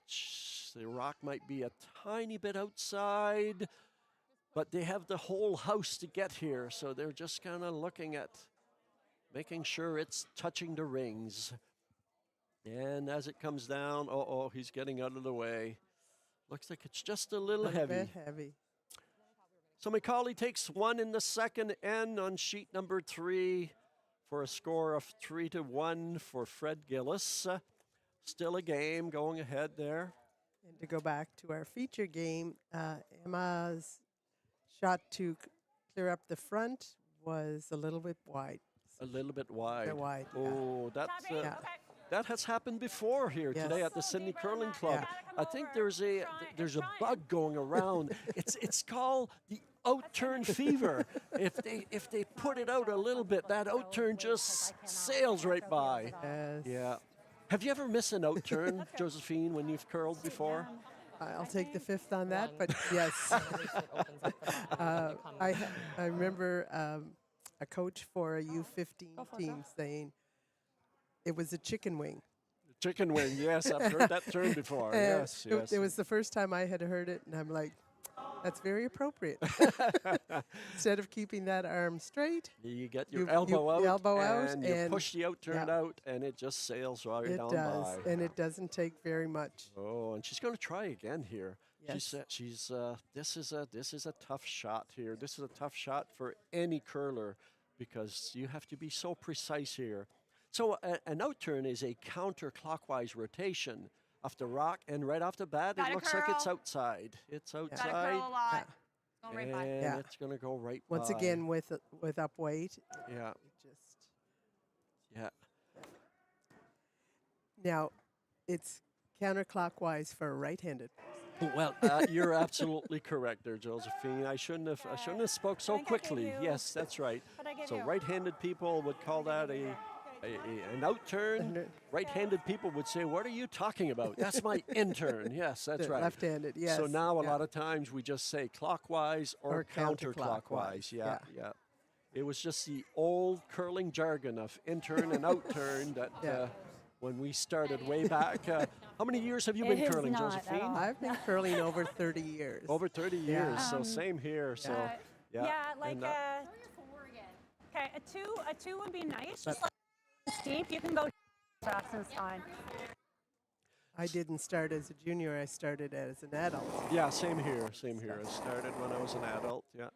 S3: the rock might be a tiny bit outside, but they have the whole house to get here, so they're just kind of looking at making sure it's touching the rings. And as it comes down, he's getting out of the way. Looks like it's just a little heavy.
S6: Bit heavy.
S3: So McCauley takes 1 in the second end on sheet number 3 for a score of 3-1 for Fred Gillis. Still a game going ahead there.
S6: And to go back to our feature game, Emma's shot to clear up the front was a little bit wide.
S3: A little bit wide.
S6: Bit wide, yeah.
S3: Oh, that's
S6: Yeah.
S3: that has happened before here today
S6: Yes.
S3: at the Sydney Curling Club.
S6: Yeah.
S3: I think there's a bug going around. it's called the outturn fever. If they put it out a little bit, that outturn just sails right by.
S6: Yes.
S3: Yeah. Have you ever missed an outturn, Josephine, when you've curled before?
S6: I'll take the 5th on that, but yes. I remember a coach for a U15 team saying it was a chicken wing.
S3: Chicken wing, yes, I've heard that term before.
S6: And
S3: Yes, yes.
S6: It was the first time I had heard it, and I'm like, that's very appropriate. Instead of keeping that arm straight,
S3: You get your
S6: You-
S3: elbow out,
S6: you elbow out
S3: and you
S6: and-
S3: push the outturn
S6: yeah.
S3: out, and it just sails right
S6: it
S3: down
S6: does,
S3: by.
S6: and it doesn't take very much.
S3: Oh, and she's going to try again here.
S6: Yes.
S3: This is a tough shot here. This is a tough shot for any curler because you have to be so precise here. So an outturn is a counterclockwise rotation of the rock, and right off the bat, it
S7: Gotta
S3: looks like it's
S7: curl.
S3: outside. It's
S7: Gotta
S3: outside,
S7: curl a lot.
S6: Yeah.
S7: Going right by.
S3: and
S6: Yeah.
S3: it's going to go right
S6: Once
S3: by.
S6: again, with up weight,
S3: Yeah,
S6: it just
S3: yeah.
S6: now it's counterclockwise for a right-handed.
S3: Well, you're absolutely correct there, Josephine. I shouldn't have spoke so
S8: I think I gave
S3: quickly.
S8: you-
S3: Yes, that's right.
S8: But I give
S3: So
S8: you-
S3: right-handed people would call that an outturn. Right-handed people would say, "What are you talking about? That's my intern." Yes, that's
S6: The
S3: right.
S6: left-handed, yes.
S3: So now a
S6: yeah.
S3: lot of times we just say clockwise or
S6: Or
S3: counterclockwise.
S6: counterclockwise,
S3: Yeah, yeah. It was just the old curling jargon of intern and outturn that
S6: Yeah.
S3: when we started way back. How many years have you been
S8: It is
S3: curling,
S8: not at
S3: Josephine?
S8: all.
S6: I've been curling over 30 years.
S3: Over 30
S6: Yeah.
S3: years, so same here. So yeah,
S8: Yeah, like
S3: and,
S8: okay, a two would be nice. Just like steep, you can go Jackson's time.
S6: I didn't start as a junior. I started as an adult.
S3: yeah, same here, same here. I started when I was an adult. Yeah.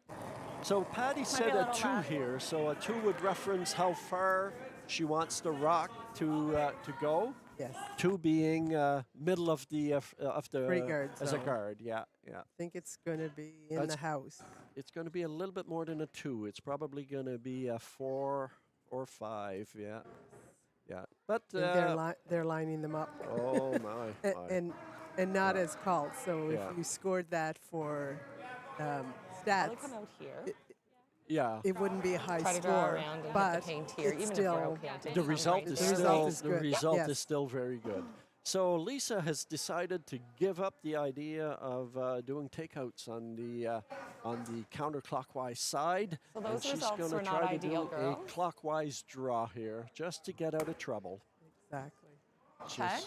S3: So Patty said
S8: be a
S3: a
S8: little
S3: 2
S8: loud.
S3: here. So a 2 would reference how far she wants the rock to go.
S6: Yes.
S3: 2 being middle of the
S6: Free guard
S3: as a
S6: zone.
S3: guard. Yeah, yeah.
S6: I think it's going to be in
S3: That's-
S6: the house.
S3: It's going to be a little bit more than a 2. It's probably going to be a 4 or 5. Yeah, yeah. But
S6: I think they're lining them up.
S3: oh my,
S6: A-
S3: my.
S6: And and not as called. So
S3: Yeah.
S6: if you scored that for
S7: Probably
S6: stats,
S7: come out here.
S3: Yeah.
S6: it wouldn't be a high
S7: Try to draw
S6: score,
S7: around and hit
S6: but
S7: the paint here,
S6: it's
S7: even if we're
S6: still
S7: painting.
S3: The
S7: come
S3: result
S7: right
S3: is
S7: there.
S6: result
S3: still
S6: is good.
S3: result
S6: Yes.
S3: is still very good. So Lisa has decided to give up the idea of doing takeouts on the counterclockwise side,
S7: So
S3: and
S7: those
S3: she's
S7: results
S3: going to
S7: were not
S3: try to
S7: ideal,
S3: do
S7: girls.
S3: a clockwise draw here, just to get out of trouble.
S6: exactly.
S7: Okay.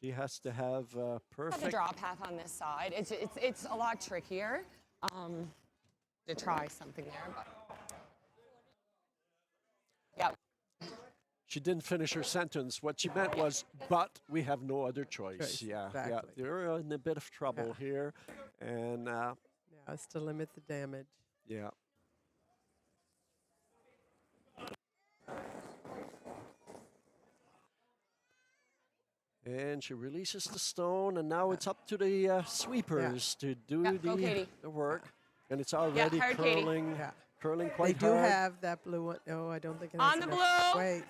S3: She has to have
S7: Have the
S3: perfect.
S7: draw path on this side. It's a lot trickier to try something there, but yeah.
S3: She didn't finish her sentence. What she meant was, but we have no other choice.
S6: Choice,
S3: Yeah,
S6: exactly.
S3: they're in a bit of trouble here, and
S6: Now it's to limit the damage.
S3: yeah. And she releases the stone, and now it's up to the sweepers to do
S7: Yeah, go, Katie.
S3: the work. And it's already
S7: hard, Katie.
S3: curling,
S6: Yeah.
S3: curling
S6: They
S3: quite
S6: do
S3: hard.
S6: have that blue one. No, I don't think it has
S7: On the
S6: enough.
S7: blue.
S6: Wait.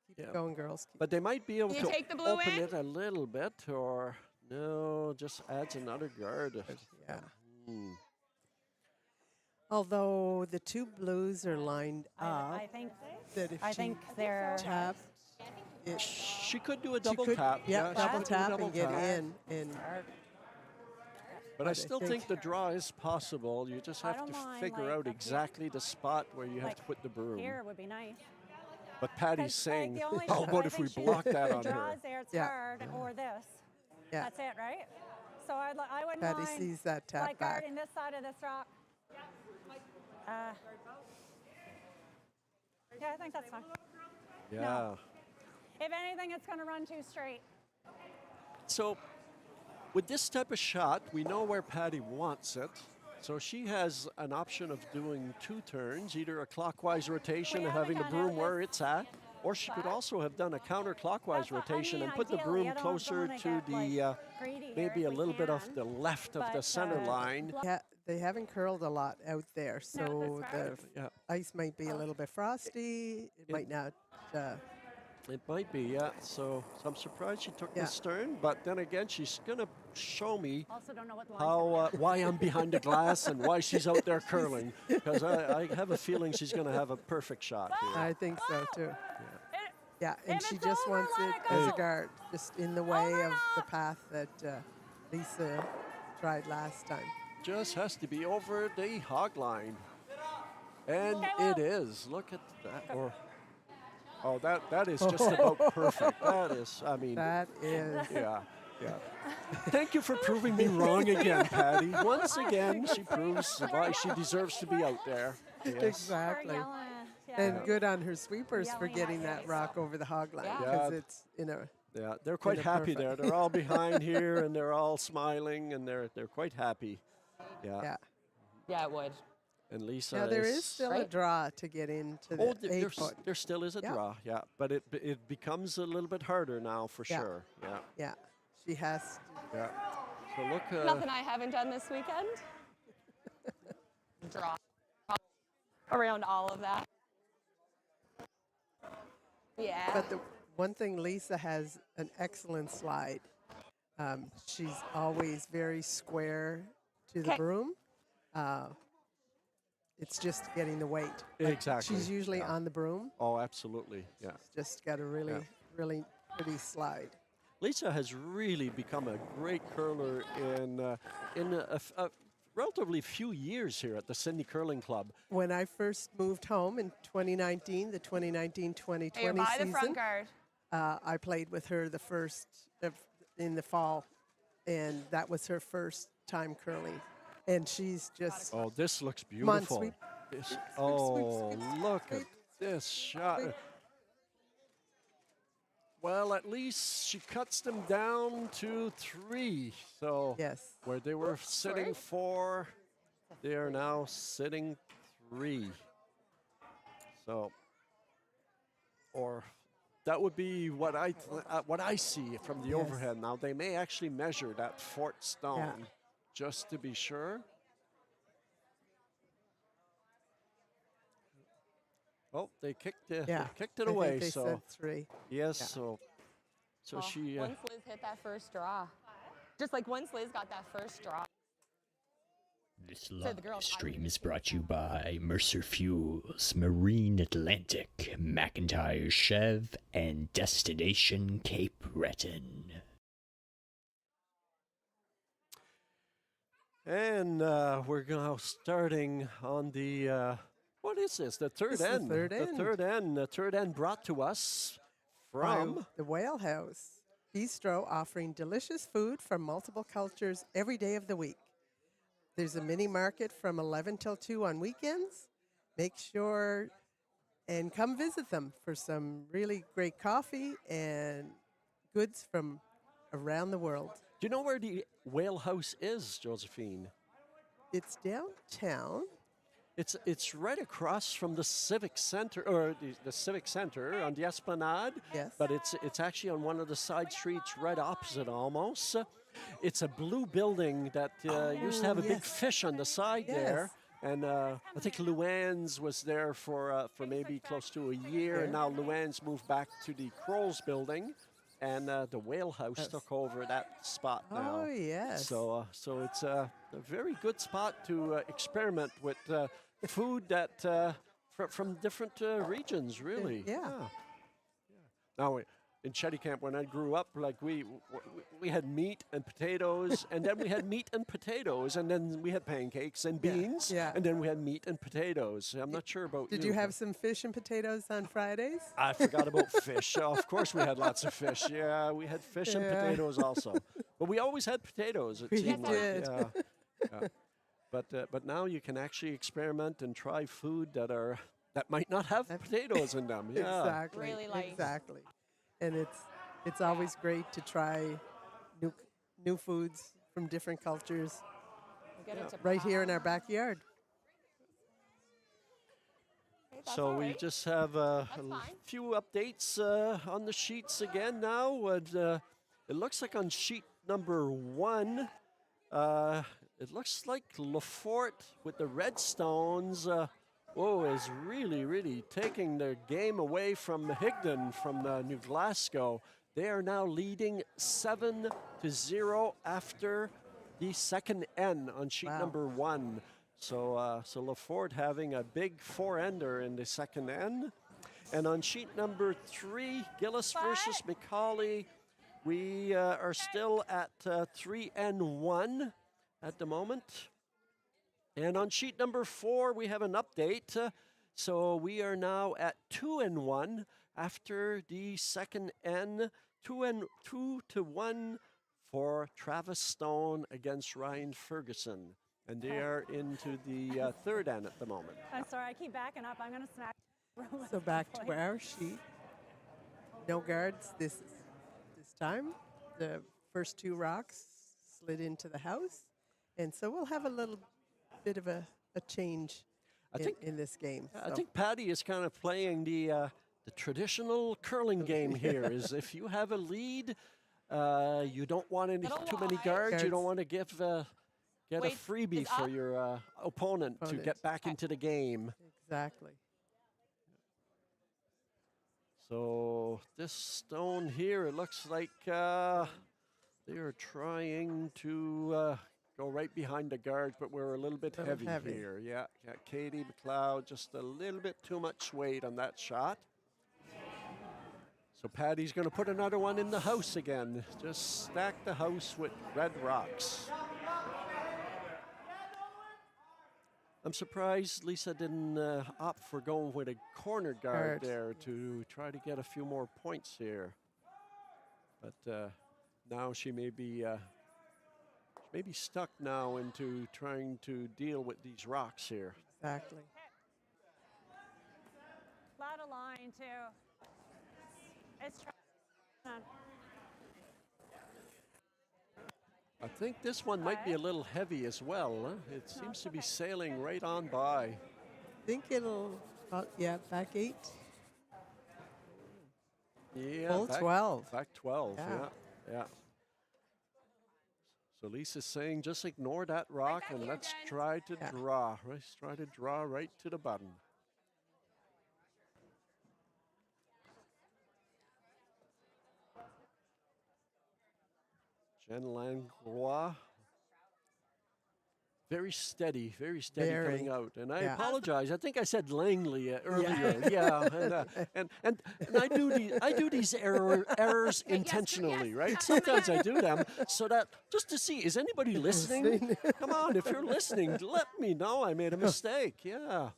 S6: Keep
S3: Yeah.
S6: going, girls. Keep
S3: But they might be able
S7: You
S3: to
S7: take the blue
S3: open
S7: in?
S3: it a little bit, or no, just adds another guard.
S6: Yeah.
S3: Hmm.
S6: Although the two blues are lined up,
S8: I think
S6: that if
S8: I
S6: she
S8: think they're
S6: tapped, it,
S3: She could do a
S6: she
S3: double
S6: could,
S3: tap.
S6: yeah,
S3: she
S6: double
S3: could do a
S6: tap
S3: double
S6: and get
S3: tap.
S6: in. And
S3: But I
S6: I
S3: still
S6: think-
S3: think the draw is possible. You just
S8: I
S3: have
S8: don't
S3: to
S8: mind,
S3: figure
S8: like,
S3: out
S8: up here.
S3: exactly the spot where you have
S8: like
S3: to put the broom.
S8: here would be nice.
S3: But Patty's
S8: 'Cause,
S3: saying,
S8: like, the only
S3: how
S8: issue
S3: about
S8: I
S3: if we
S8: think she-
S3: block that on
S8: the
S3: her?
S8: draws there, it's
S6: Yeah.
S8: hard, or this.
S6: yeah,
S8: That's it, right? So I wouldn't
S6: Patty
S8: mind
S6: sees that tap
S8: like
S6: back.
S8: guarding this side of this rock. Yeah, I think that's fine.
S3: Yeah.
S8: If anything, it's going to run too straight.
S3: So with this type of shot, we know where Patty wants it. So she has an option of doing two turns, either a clockwise rotation and having the
S8: haven't gone
S3: broom
S8: out
S3: where
S8: this
S3: it's at, or she could also have done a counterclockwise
S8: That's what- I
S3: rotation
S8: mean,
S3: and put the
S8: ideally,
S3: broom
S8: I don't
S3: closer
S8: wanna
S3: to
S8: get,
S3: the
S8: like, greedy here
S3: maybe
S8: if
S3: a
S8: we
S3: little bit off
S8: can,
S3: the left of the
S8: but,
S3: center line.
S6: Yeah, they haven't curled a lot out there, so
S8: that's
S6: the
S8: right.
S3: Yeah.
S6: ice might be a little bit frosty. It might not.
S3: It might be, yeah. So I'm surprised she took
S6: Yeah.
S3: this turn, but then again, she's gonna show me
S8: Also, don't know what the line's
S3: how
S8: gonna be.
S3: why I'm behind the glass and why she's out there curling, because I have a feeling she's gonna have a perfect shot here.
S6: I think so too.
S8: It-
S6: Yeah, and
S8: If
S6: she
S8: it's
S6: just
S8: over,
S6: wants
S8: let
S6: it
S8: it
S6: as a
S8: go.
S6: guard, just in the way
S8: Over
S6: of
S8: now.
S6: the path that Lisa tried last time.
S3: Just has to be over the hog line, and
S8: Okay,
S3: it
S8: well-
S3: is. Look at that. Or oh, that is just about perfect. That is. I mean,
S6: That is.
S3: yeah. Yeah. Thank you for proving me wrong again, Patty. Once again, she proves why she deserves to be out there. Yes.
S6: Exactly.
S8: Or yelling, yeah.
S6: And good on her sweepers for
S8: Yelling
S6: getting
S8: at
S6: that
S8: me.
S6: rock over the hog line
S7: Yeah.
S6: because
S3: Yeah.
S6: it's in a.
S3: Yeah, they're quite happy there.
S6: perfect.
S3: They're all behind here, and they're all smiling, and they're quite happy. Yeah.
S6: Yeah.
S7: Yeah, it would.
S3: And Lisa.
S6: Now there is still a
S7: Right.
S6: draw to get into
S3: Oh,
S6: the 8 foot.
S3: there still is a
S6: Yeah.
S3: draw. Yeah, but it becomes a little bit harder now for
S6: Yeah.
S3: sure. Yeah.
S6: Yeah, she has.
S3: Yeah. So look.
S7: Nothing I haven't done this weekend. Draw around all of that. Yeah.
S6: But the one thing, Lisa has an excellent slide. She's always very square to the
S7: 'Kay.
S6: broom. It's just getting the weight. Like,
S3: Exactly,
S6: She's usually
S3: yeah.
S6: on the broom.
S3: Oh, absolutely. Yeah.
S6: Just got a really, really pretty slide.
S3: Lisa has really become a great curler in a relatively few years here at the Sydney Curling Club.
S6: When I first moved home in 2019, the 2019-2020
S7: Hey, you're by the
S6: season,
S7: front guard.
S6: I played with her the first in the fall, and that was her first time curling. And she's just
S3: Oh, this looks
S6: Come on,
S3: beautiful.
S6: sweep.
S3: This-
S6: sweep,
S3: oh,
S6: sweep,
S3: look at
S6: sweep,
S3: this shot.
S6: sweep.
S3: Well, at least she cuts them down to 3. So
S6: yes.
S3: where they were sitting 4, they are now sitting 3. So, or that would be what I see from the
S6: Yes.
S3: overhead. Now they may actually measure that fort stone just to be sure. Oh, they kicked it.
S6: Yeah.
S3: They kicked it
S6: I
S3: away.
S6: think they
S3: So
S6: said 3.
S3: yes.
S6: Yeah.
S3: So
S7: Well,
S3: she.
S7: once Liz hit that first draw. Just like once Liz got that first draw.
S9: This
S7: So
S9: live
S7: the girls
S9: stream
S7: obviously
S9: is brought to you by Mercer Fuels, Marine Atlantic, McIntyre Chev, and Destination Cape Breton.
S3: And we're now starting on the, what is this? The third
S6: This is the
S3: end.
S6: third
S3: The
S6: end.
S3: third end. The third end brought to us from.
S6: By the Whale House Bistro, offering delicious food from multiple cultures every day of the week. There's a mini market from 11 till 2 on weekends. Make sure and come visit them for some really great coffee and goods from around the world.
S3: Do you know where the Whale House is, Josephine?
S6: It's downtown.
S3: It's right across from the Civic Center, or the Civic Center on the Esplanade.
S6: Yes.
S3: But it's actually on one of the side streets right opposite almost. It's a blue building that used to have a big
S6: yes.
S3: fish on the side there.
S6: Yes.
S3: And I think Luann's was there for maybe close to a year. And now Luann's moved back to the Crow's building. And the Whale House took over that spot now.
S6: Oh, yes.
S3: So it's a very good spot to experiment with food that from different regions, really.
S6: Yeah.
S3: Now, in Chetty Camp, when I grew up, like we had meat and potatoes, and then we had meat and potatoes, and then we had pancakes and beans,
S6: yeah.
S3: and then we had meat and potatoes. I'm not sure about
S6: Did
S3: you.
S6: you have some fish and potatoes on Fridays?
S3: I forgot about fish. Of course, we had lots of fish. Yeah, we had fish and
S6: Yeah.
S3: potatoes also. But we always had potatoes. It
S6: We
S3: seemed like.
S6: did.
S3: Yeah. But now you can actually experiment and try food that might not have potatoes in them. Yeah.
S6: Exactly.
S7: Really light.
S6: Exactly. And it's always great to try new foods from different cultures
S7: Get it to
S6: right here in
S7: pop.
S6: our backyard.
S7: Okay, that's
S3: So
S7: all
S3: we
S7: right.
S3: just have a
S7: fine.
S3: few updates on the sheets again now. And, it looks like on sheet number 1, it looks like Lefort with the Redstones is really taking the game away from Higdon from New Glasgow. They are now leading 7-0 after the second N on sheet
S6: Wow.
S3: number 1. So Lefort having a big 4-ender in the second N. And on sheet number 3, Gillis versus Macaulay, we are still at 3-1 at the moment. And on sheet number 4, we have an update. So we are now at 2-1 after the second N. 2-1 for Travis Stone against Ryan Ferguson. And they are into the third N at the moment.
S8: I'm sorry, I keep backing up. I'm going to smack.
S6: So back to our sheet. No guards this time. The first 2 rocks slid into the house. And so we'll have a little bit of a change in this game.
S3: I think Patty is kind of playing the traditional curling game here. Is if you have a lead, you don't want too many guards. You don't want to get a
S7: Wait,
S3: freebie
S7: is
S3: for
S7: up?
S3: your opponent to get back into the game.
S6: Exactly.
S3: So this stone here, it looks like they are trying to go right behind the guards, but we're a little bit heavy here. Yeah, Katie McLeod, just a little bit too much weight on that shot. So Patty's going to put another one in the house again. Just stack the house with red rocks. I'm surprised Lisa didn't opt for going with a corner guard there to try to get a few more points here. But now she may be stuck now into trying to deal with these rocks here.
S6: Exactly.
S8: Lot of line, too. It's
S3: I think this one might be a little heavy as well. Huh? It seems to be sailing right on by.
S6: I think it'll, back 8.
S3: Yeah,
S6: Full
S3: back
S6: 12.
S3: Back 12,
S6: Yeah.
S3: yeah. So Lisa's saying just ignore that rock and let's try to draw. Let's try to draw right to the button. Jen Langlois. Very steady
S6: Very.
S3: coming out. And I
S6: Yeah.
S3: apologize. I think I said Langley earlier. Yeah. And I do these errors intentionally, right? Sometimes I do them so that just to see, is anybody listening? Come on, if you're listening, let me know I made a mistake. Yeah.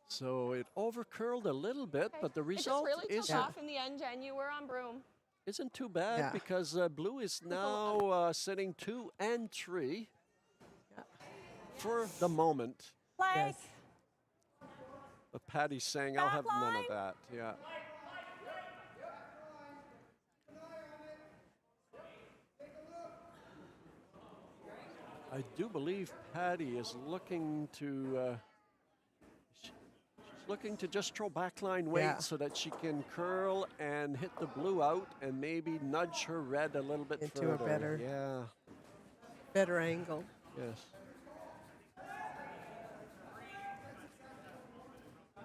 S3: So it overcurled a little bit, but the
S7: It just
S3: result
S7: really took
S3: is
S7: off in the end, Jen. You were on broom.
S3: isn't too bad
S6: Yeah.
S3: because blue is now sitting 2 and 3 for the moment.
S8: Flag.
S6: Yes.
S3: But Patty's saying, I'll have none of that. Yeah. I do believe Patty is looking to she's looking to just throw backline weight
S6: Yeah.
S3: so that she can curl and hit the blue out and maybe nudge her red a little bit
S6: Into
S3: further.
S6: a better-
S3: Yeah.
S6: Better angle.
S3: Yes.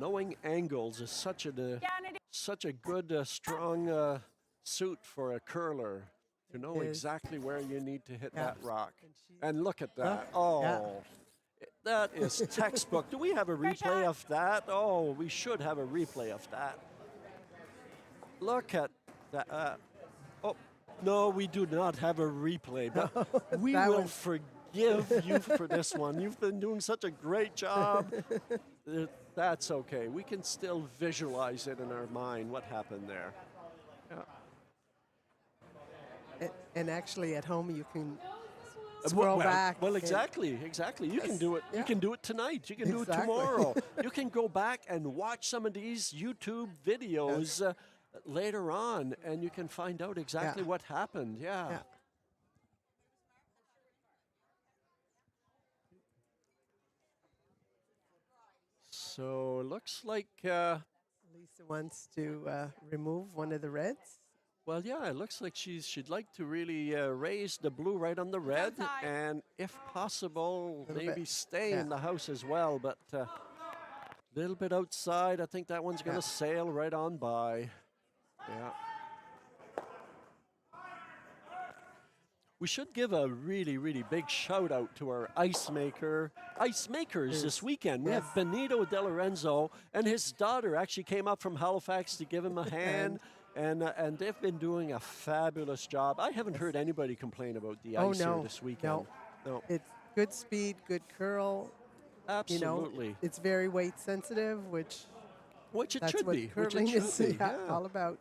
S3: Knowing angles is such a good, strong suit for a curler to know
S6: is.
S3: exactly where you need to hit
S6: Yeah.
S3: that rock.
S6: And she-
S3: And look at that.
S6: Yeah.
S3: Oh, that is textbook. Do we have a replay of that? Oh, we should have a replay of that. Look at that. Oh, no, we do not have a replay, but we
S6: That
S3: will
S6: was-
S3: forgive you for this one. You've been doing such a great job. That's okay. We can still visualize it in our mind what happened there. Yeah.
S6: And actually, at home, you can scroll
S3: well,
S6: back.
S3: Well,
S6: and-
S3: exactly. You can
S6: Yes,
S3: do it. You
S6: yeah.
S3: can do it tonight. You can do it
S6: Exactly.
S3: tomorrow. You can go back and watch some of these YouTube videos later on, and you can find out exactly what happened. Yeah.
S6: Yeah.
S3: So it looks like.
S6: Lisa wants to remove one of the reds.
S3: Well, yeah, it looks like she'd like to really raise the blue right on the red,
S7: outside.
S3: and if possible,
S6: Little
S3: maybe
S6: bit,
S3: stay
S6: yeah.
S3: in the house as well. But a little bit outside, I think that one's going to
S6: Yeah.
S3: sail right on by. Yeah. We should give a really, really big shout out to our ice makers this weekend. We have
S6: Yes.
S3: Benito De Lorenzo and his daughter actually came up from Halifax to give him a hand. And they've been doing a fabulous job. I haven't heard anybody complain about the
S6: Oh,
S3: ice here
S6: no,
S3: this weekend. No,
S6: It's good speed, good curl.
S3: absolutely.
S6: You know, it's very weight sensitive, which
S3: Which it
S6: that's
S3: should
S6: what
S3: be. Which
S6: curling
S3: it
S6: is
S3: should be.
S6: yeah,
S3: Yeah.
S6: all about.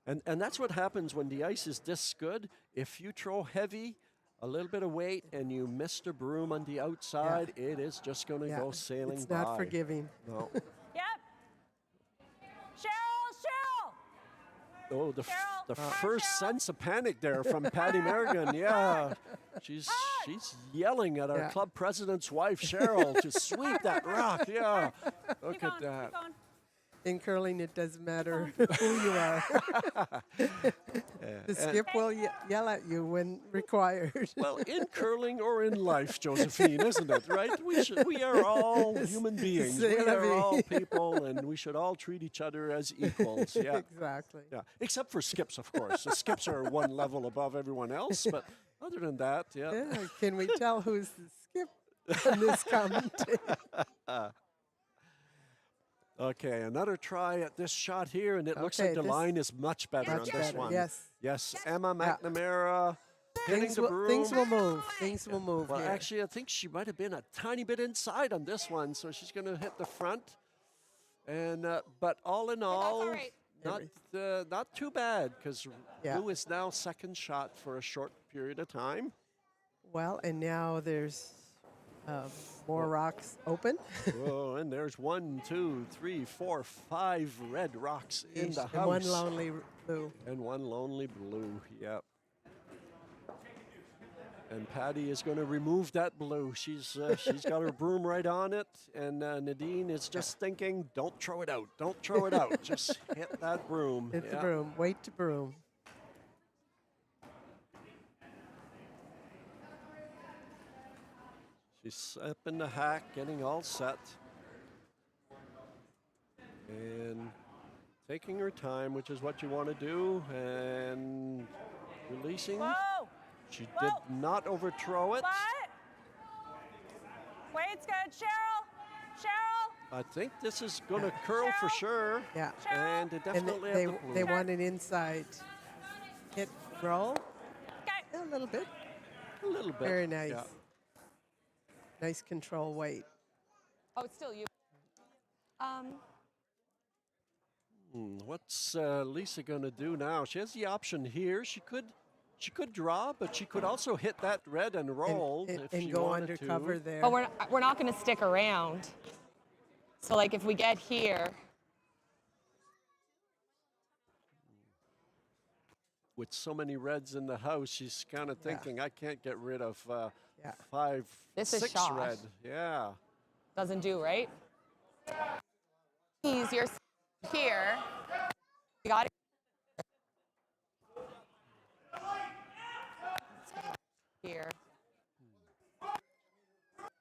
S3: And that's what happens when the ice is this good. If you throw heavy, a little bit of weight, and you miss the broom on the outside, it is just going to
S6: Yeah,
S3: go sailing
S6: it's
S3: by.
S6: not forgiving.
S3: No.
S8: Yep. Cheryl.
S3: Oh, the
S8: Cheryl.
S3: first sense of panic there from Patty Merrigan. Yeah, she's yelling at our
S6: Yeah.
S3: club president's wife Cheryl to sweep that rock. Yeah, look
S8: Keep
S3: at
S8: going,
S3: that.
S8: keep going.
S6: In curling, it doesn't matter who you are. The skip will yell at you when required.
S3: Well, in curling or in life, Josephine, isn't it? Right? We are all human beings.
S6: C'est
S3: We
S6: la
S3: are
S6: vie.
S3: all people, and we should all treat each other as equals. Yeah.
S6: Exactly.
S3: Yeah, except for skips, of course. The skips are one level above everyone else, but other than that, yeah.
S6: Yeah, can we tell who's the skip in this commentary?
S3: Okay, another try at this shot here, and it looks
S6: Okay,
S3: like the
S6: this-
S3: line is much better on
S6: Much
S3: this
S6: better,
S3: one.
S6: yes.
S3: Yes, Emma McNamara hitting
S6: Things
S3: the
S6: will,
S3: broom.
S6: things will move. Things will move
S3: Well,
S6: here.
S3: actually, I think she might have been a tiny bit inside on this one, so she's going to hit the front. And but all in all,
S7: all right.
S3: not too bad because
S6: Yeah.
S3: Blue is now second shot for a short period of time.
S6: Well, and now there's more rocks open.
S3: Oh, and there's 1, 2, 3, 4, 5 red rocks in the house.
S6: and one lonely blue.
S3: And one lonely blue, yep. And Patty is going to remove that blue. She's got her broom right on it, and Nadine is just thinking, "Don't throw it out! Don't throw it out! Just hit that broom."
S6: Hit the
S3: Yeah.
S6: broom. Wait to broom.
S3: She's up in the hack, getting all set, and taking her time, which is what you want to do. And Releasing.
S8: Whoa!
S3: She
S8: Whoa.
S3: did not overthrow it.
S8: What? Wait's good. Cheryl! Cheryl!
S3: I think this is going to curl for sure.
S6: Yeah.
S3: And they
S6: And
S3: definitely
S6: they,
S3: have the blue.
S6: they want an inside hit roll.
S8: Okay.
S6: A little bit.
S3: A little bit.
S6: Very nice.
S3: Yeah.
S6: Nice control weight.
S7: Oh, it's still you.
S3: What's Lisa going to do now? She has the option here. She could draw, but she could also hit that red and roll if
S6: And
S3: she
S6: go
S3: wanted
S6: undercover
S3: to.
S6: there.
S7: But we're not going to stick around. So like if we get here,
S3: With so many reds in the house, she's kind of thinking, I can't get rid of
S6: Yeah.
S3: 5,
S7: This is
S3: 6
S7: shot.
S3: red. Yeah.
S7: doesn't do, right? Easier here. You got it. Here.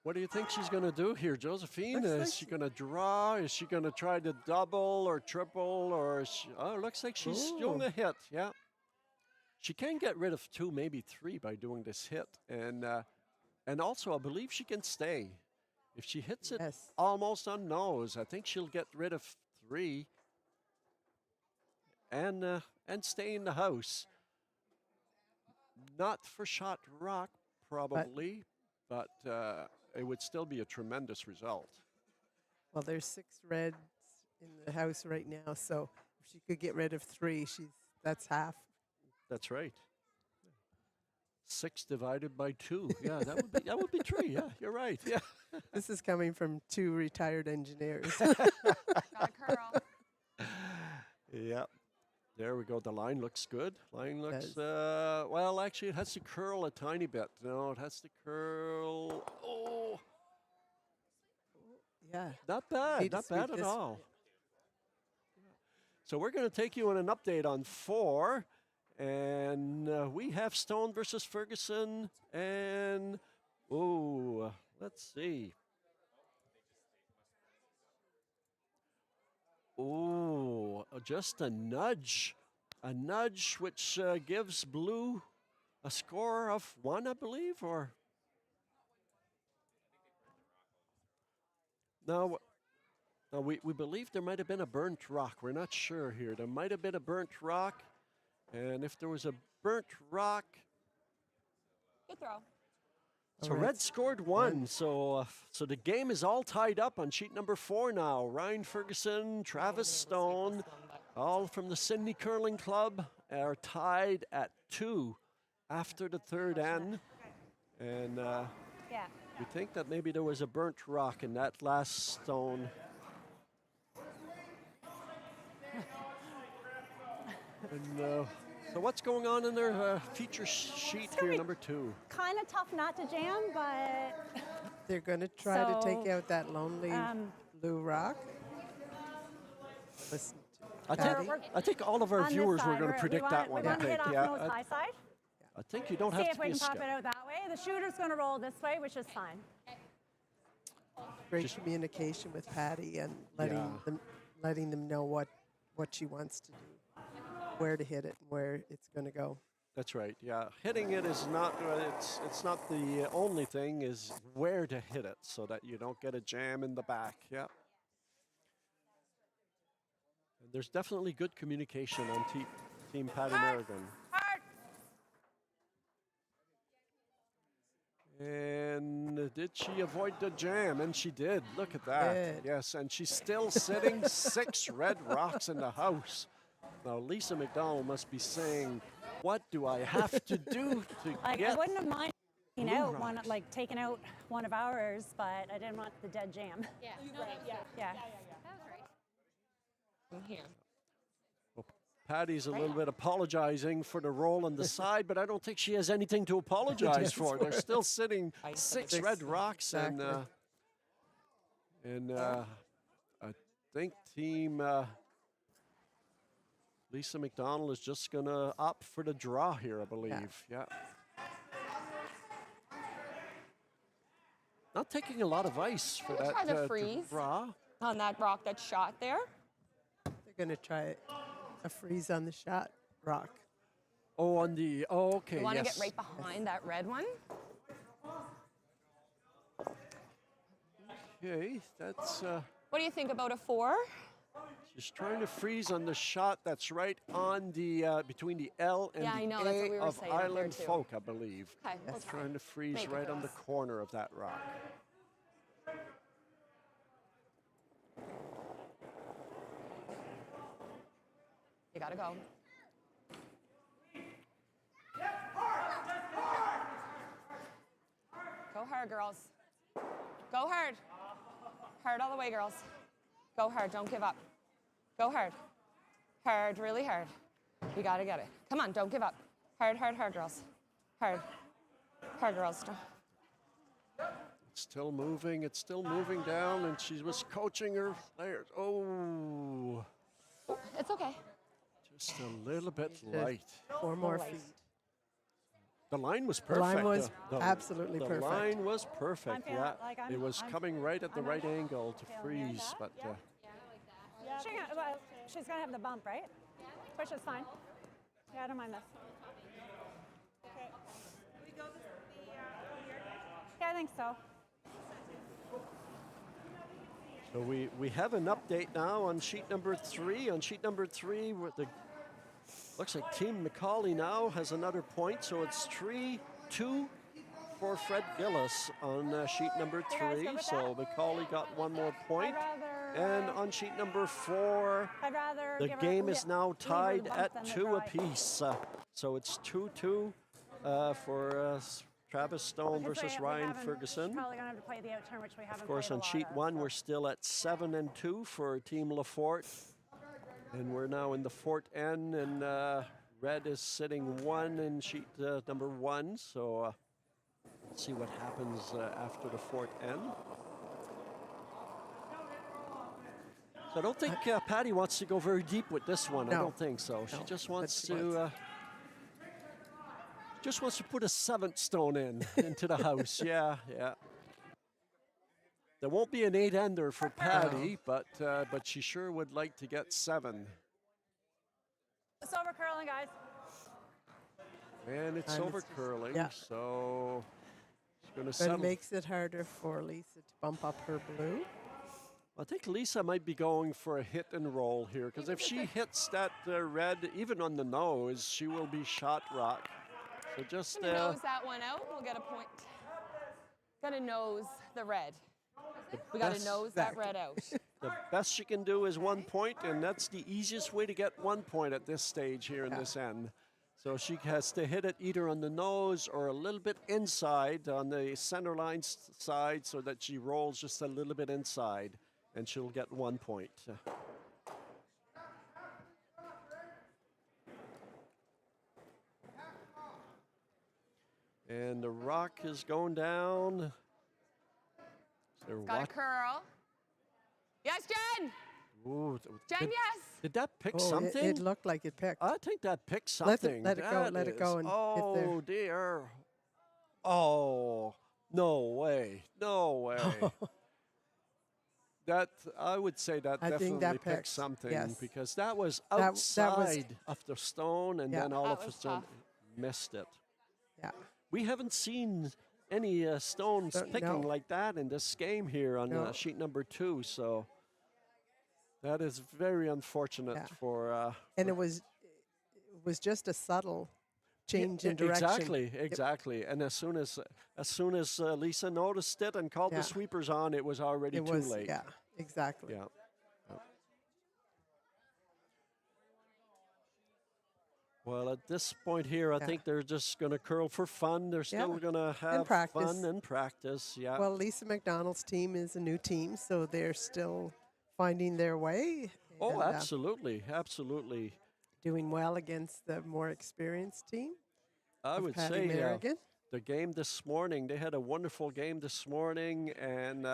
S3: What do you think she's going to do here, Josephine?
S6: Looks
S3: Is
S6: like
S3: she going to draw? Is she going to try to double or triple? Or it looks like she's doing a hit. Yeah. She can get rid of 2, maybe 3 by doing this hit. And also, I believe she can stay. If she hits it
S6: Yes.
S3: almost on nose, I think she'll get rid of 3 and stay in the house. Not for shot rock, probably, but it would still be a tremendous result.
S6: Well, there's 6 reds in the house right now, so if she could get rid of 3, that's half.
S3: That's right. 6 divided by 2. Yeah, that would be 3. Yeah, you're right. Yeah.
S6: This is coming from 2 retired engineers.
S7: Got a curl.
S3: Yeah. There we go. The line looks good. Line looks,
S6: Does.
S3: well, actually, it has to curl a tiny bit. No, it has to curl. Oh,
S6: Yeah.
S3: not bad.
S6: Need to
S3: Not bad
S6: sweep
S3: at
S6: this
S3: all. So we're going to take you on an update on 4. And we have Stone versus Ferguson. And, let's see. Just a nudge. A nudge which gives blue a score of 1, I believe, or? No, we believe there might have been a burnt rock. We're not sure here. There might have been a burnt rock. And if there was a burnt rock,
S7: Good throw.
S3: so red scored 1. So the game is all tied up on sheet number 4 now. Ryan Ferguson, Travis Stone, all from the Sydney Curling Club, are tied at 2 after the third end. And
S8: Yeah.
S3: we think that maybe there was a burnt rock in that last stone. And so what's going on in their feature sheet here, number 2?
S8: Kind of tough not to jam, but
S6: They're going to try to take
S8: So,
S6: out that lonely blue rock. Listen to Patty.
S3: I think all of our
S8: on this
S3: viewers were
S8: side,
S3: going to predict that one.
S8: We're
S3: I
S8: going to hit
S3: think.
S8: off
S3: Yeah,
S8: nose high side.
S3: I think you don't
S8: See
S3: have
S8: if
S3: to
S8: we
S3: be a
S8: can pop
S3: scout.
S8: it out that way. The shooter's going to roll this way, which is fine.
S6: Great communication with Patty and letting them know what she wants to do, where to hit it, and where it's going to go.
S3: That's right. Yeah, hitting it is not. It's not the only thing. Is where to hit it so that you don't get a jam in the back. Yeah. And there's definitely good communication on Team Patty Merrigan.
S8: Hard.
S3: And did she avoid the jam? And she did. Look at that.
S6: Good.
S3: Yes, and she's still sitting 6 red rocks in the house. Now, Lisa MacDonald must be saying, what do I have to do to
S8: Like,
S3: get
S8: I wouldn't have minded taking
S3: blue
S8: out
S3: rocks?
S8: taking out one of ours, but I didn't want the dead jam.
S7: Yeah.
S8: Yeah.
S7: Here.
S3: Patty's a little bit apologizing for the roll on the side, but I don't think she has anything to apologize for. They're still sitting 6 red rocks, and I think Team Lisa MacDonald is just going to opt for the draw here, I believe. Yeah. Not taking a lot of ice for that
S7: Try the freeze.
S3: draw.
S7: On that rock that's shot there.
S6: They're going to try a freeze on the shot rock.
S3: Oh, on the, oh, okay,
S7: You want to
S3: yes.
S7: get right behind that red one.
S3: Okay, that's,
S7: What do you think about a 4?
S3: she's trying to freeze on the shot that's right on the, between the L and
S7: Yeah,
S3: the
S7: I know, that's what
S3: A
S7: we were
S3: of
S7: saying up there
S3: Island
S7: too.
S3: Folk, I believe.
S7: Okay, we'll try.
S3: Trying to freeze
S7: Make it
S3: right on
S7: for
S3: the
S7: us.
S3: corner of that rock.
S7: You gotta go. Go hard, girls. Go hard. Hard all the way, girls. Go hard, don't give up. Go hard. Hard, really hard. You gotta get it. Come on, don't give up. Hard, hard, hard, girls. Hard. Hard, girls.
S3: It's still moving down, and she was coaching her players. Oh,
S7: It's okay.
S3: just a little bit light.
S6: 4 more
S7: light.
S6: feet.
S3: The line was
S6: The
S3: perfect.
S6: line was absolutely
S3: the
S6: perfect.
S3: line was perfect,
S8: feeling-
S3: yeah.
S8: like,
S3: it was coming right at the right angle to
S8: feeling
S3: freeze,
S8: that,
S3: but
S8: She's gonna have the bump, right? Which is fine. Yeah, I don't mind this. Yeah, I think so.
S3: so we have an update now on sheet number 3. On sheet number 3, with the looks like Team McCauley now has another point, so it's 3-2 for Fred Gillis on sheet number
S8: You guys
S3: 3.
S8: good with
S3: So McCauley got one more point. And on sheet number 4,
S8: I'd rather
S3: the
S8: give her-
S3: game is now
S8: leave her the
S3: tied
S8: bump
S3: at
S8: than the
S3: 2
S8: drive.
S3: apiece. So it's 2-2 for Travis Stone
S8: Because
S3: versus
S8: we
S3: Ryan
S8: haven't-
S3: Ferguson.
S8: Probably gonna have to play the outturn, which we haven't.
S3: Of course,
S8: played a
S3: on
S8: lot
S3: sheet
S8: of,
S3: 1,
S8: so.
S3: we're still at 7-2 for Team Lafort. And we're now in the Fort N, and Red is sitting 1 in sheet number 1. So let's see what happens after the Fort N. So I don't think Patty wants to go very deep with this one. I
S6: No.
S3: don't think so. She
S6: No,
S3: just
S6: but
S3: wants
S6: she
S3: to put a 7th stone into the house. Yeah, yeah. There won't be an 8-ender for Patty, but she sure would like to get 7.
S8: It's over curling, guys.
S3: And it's
S6: And
S3: over
S6: it's-
S3: curling,
S6: yeah.
S3: so she's going to
S6: But
S3: settle.
S6: it makes it harder for Lisa to bump up her blue.
S3: I think Lisa might be going for a hit and roll here, because if she hits that red, even on the nose, she will be shot rock. So just
S7: Gonna nose that one out. We'll get a point. Gotta nose the red. We gotta
S3: best-
S7: nose that red out.
S3: the best she can do is 1 point, and that's the easiest way to get 1 point at this stage here in this end. So she has to hit it either on the nose or a little bit inside on the center line side, so that she rolls just a little bit inside, and she'll get 1 point. And the rock is going down. They're
S7: Got a curl. Yes, Jen!
S3: Ooh,
S7: Jen,
S3: did,
S7: yes!
S3: did that pick
S6: Oh,
S3: something?
S6: it looked like it picked.
S3: I think that picked
S6: Let it-
S3: something.
S6: let it go,
S3: That
S6: let it go
S3: is-
S6: and hit there.
S3: Oh dear. Oh, no way. No way. That, I would say that
S6: I
S3: definitely
S6: think that
S3: picked
S6: picked,
S3: something,
S6: yes.
S3: because that was
S6: That was-
S3: outside of the stone, and
S6: Yeah.
S3: then all
S7: That
S3: of a
S7: was
S3: sudden
S7: tough.
S3: missed it.
S6: Yeah.
S3: We haven't seen any stones
S6: No.
S3: picking like that in this game here on
S6: No.
S3: sheet number 2, so that is very unfortunate
S6: Yeah.
S3: for
S6: And it was just a subtle change in direction.
S3: Exactly. And as soon as Lisa noticed it and called
S6: Yeah.
S3: the sweepers on, it was already
S6: It
S3: too
S6: was,
S3: late.
S6: yeah, exactly.
S3: Yeah. Yeah. Well, at this point here, I
S6: Yeah.
S3: think they're just going to curl for fun. They're still
S6: Yeah.
S3: going to have
S6: practice.
S3: fun and practice. Yeah.
S6: Well, Lisa MacDonald's team is a new team, so they're still finding their way.
S3: oh,
S6: and,
S3: absolutely, absolutely.
S6: doing well against the more experienced team.
S3: I
S6: of
S3: would
S6: Patty
S3: say
S6: Merrigan.
S3: the game this morning, they had a wonderful game this morning, and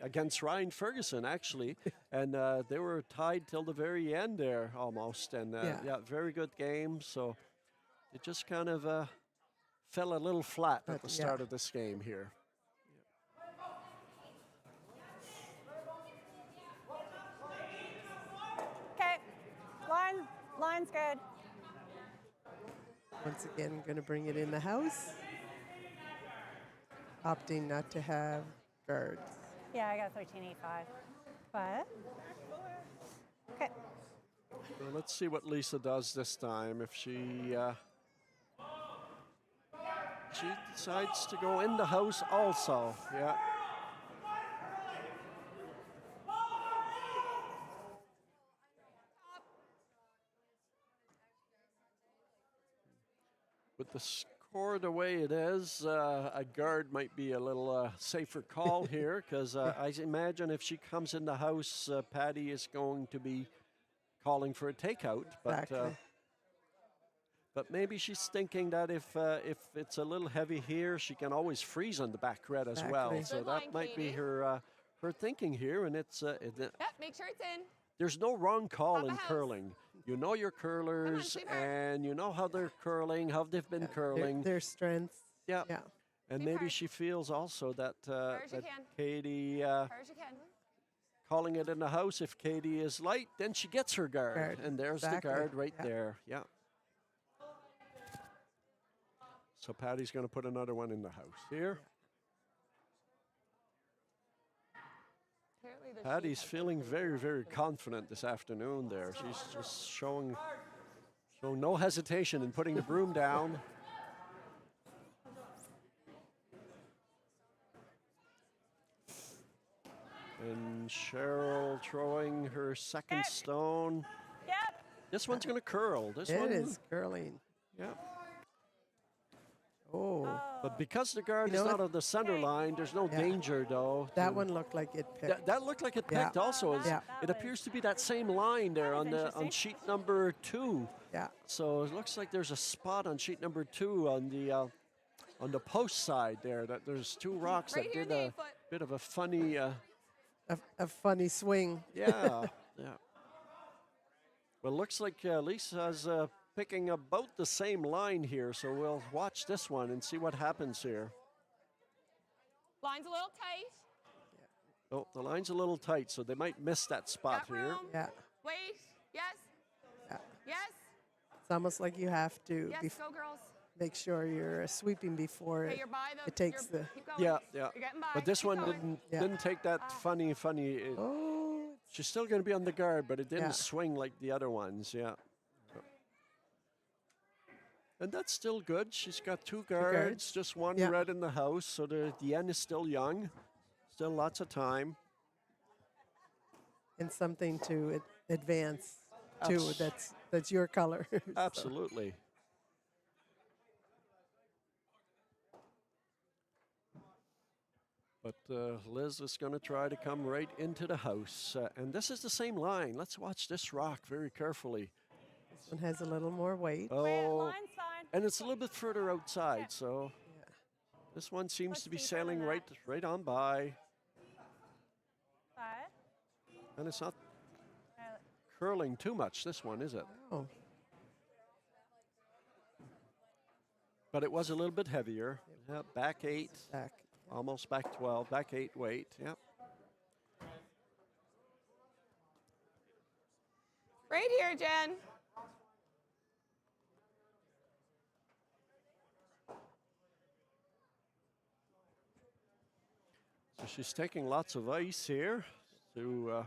S3: against Ryan Ferguson actually, and they were tied till the very end there almost, and
S6: Yeah.
S3: very good game. So it just kind of fell a little flat at the
S6: Yeah.
S3: start of this game here.
S8: Okay, line's good.
S6: Once again, going to bring it in the house. Opting not to have guards.
S8: Yeah, I got 13.85. But okay.
S3: Well, let's see what Lisa does this time. If she decides to go in the house also. Yeah. With the score the way it is, a guard might be a little safer call here because I imagine if she comes in the house, Patty is going to be calling for a takeout.
S6: Exactly.
S3: But maybe she's thinking that if it's a little heavy here, she can always freeze on the back red as well.
S6: Exactly.
S3: So
S7: Good
S3: that
S7: line,
S3: might be
S7: Katie.
S3: her thinking here, and it's
S7: Yep, make sure it's in.
S3: there's no wrong call
S7: Pop a
S3: in
S7: house.
S3: curling. You know your curlers,
S7: sweeper.
S3: and you know how they're curling, how they've been curling.
S6: Their strengths.
S3: Yeah.
S6: Yeah.
S3: And
S7: Sweep
S3: maybe
S7: hard.
S3: she feels also that,
S7: Hard as you
S3: that
S7: can.
S3: Katie
S7: Hard as you can.
S3: calling it in the house, if Katie is light, then she gets her guard.
S6: Guard,
S3: And there's
S6: exactly.
S3: the guard right
S6: Yeah.
S3: there. Yeah. So Patty's going to put another one in the house here.
S7: Apparently the
S3: Patty's
S7: sheet has
S3: feeling very, very confident this afternoon there. She's just showing no hesitation in putting the broom down. And Cheryl throwing her second stone.
S8: Yep.
S3: This one's going to curl. This
S6: It
S3: one
S6: is curling.
S3: Yeah.
S6: Oh,
S3: But because the guard
S6: You
S3: is
S6: know
S3: not
S6: what?
S3: on the center line, there's no
S6: Yeah.
S3: danger though.
S6: that
S3: to-
S6: one looked like it picked.
S3: That looked like it
S6: Yeah.
S3: picked also.
S6: Yeah.
S3: It appears to be that same line there
S8: was
S3: on
S8: interesting.
S3: sheet number 2.
S6: Yeah.
S3: So it looks like there's a spot on sheet number 2 on the post side there. That there's 2 rocks
S7: Right
S3: that
S7: here,
S3: did a
S7: Dave, foot.
S3: bit of a funny.
S6: A funny swing.
S3: Yeah, yeah. Well, looks like Lisa's picking about the same line here. So we'll watch this one and see what happens here.
S7: Line's a little tight.
S3: Oh, the line's a little tight, so they might miss that spot
S7: Got
S3: here.
S7: room.
S6: Yeah.
S7: Wait. Yes.
S6: Yeah.
S7: Yes.
S6: It's almost like you have to
S7: Yes. Go, girls.
S6: make sure you're sweeping before
S7: Okay,
S6: it,
S7: you're by the.
S6: it takes
S7: you're-
S6: the.
S7: Keep going.
S3: Yeah, yeah.
S7: You're getting by.
S3: But this
S7: Keep
S3: one
S7: going.
S3: didn't take that funny.
S6: Oh,
S3: She's still going to be on the guard, but it didn't
S6: Yeah.
S3: swing like the other ones. Yeah. And that's still good. She's got 2 guards,
S6: guards.
S3: just 1
S6: Yeah.
S3: red in the house, so the yen is still young, still lots of time.
S6: and something to advance to.
S3: Abs-
S6: That's your color. So,
S3: Absolutely. But Liz is going to try to come right into the house. And this is the same line. Let's watch this rock very carefully.
S6: this one has a little more weight.
S3: Oh,
S8: Line's fine.
S3: and it's a little bit further outside, so this one seems
S8: Much
S3: to be
S8: deeper
S3: sailing
S8: than
S3: right on by.
S8: But
S3: And it's not
S8: uh,
S3: curling too much, this one, is it?
S6: Oh,
S3: But it was a little bit heavier. Yeah, back 8,
S6: back.
S3: almost back 12, back 8 weight. Yep.
S7: Right here, Jen.
S3: So she's taking lots of ice here to.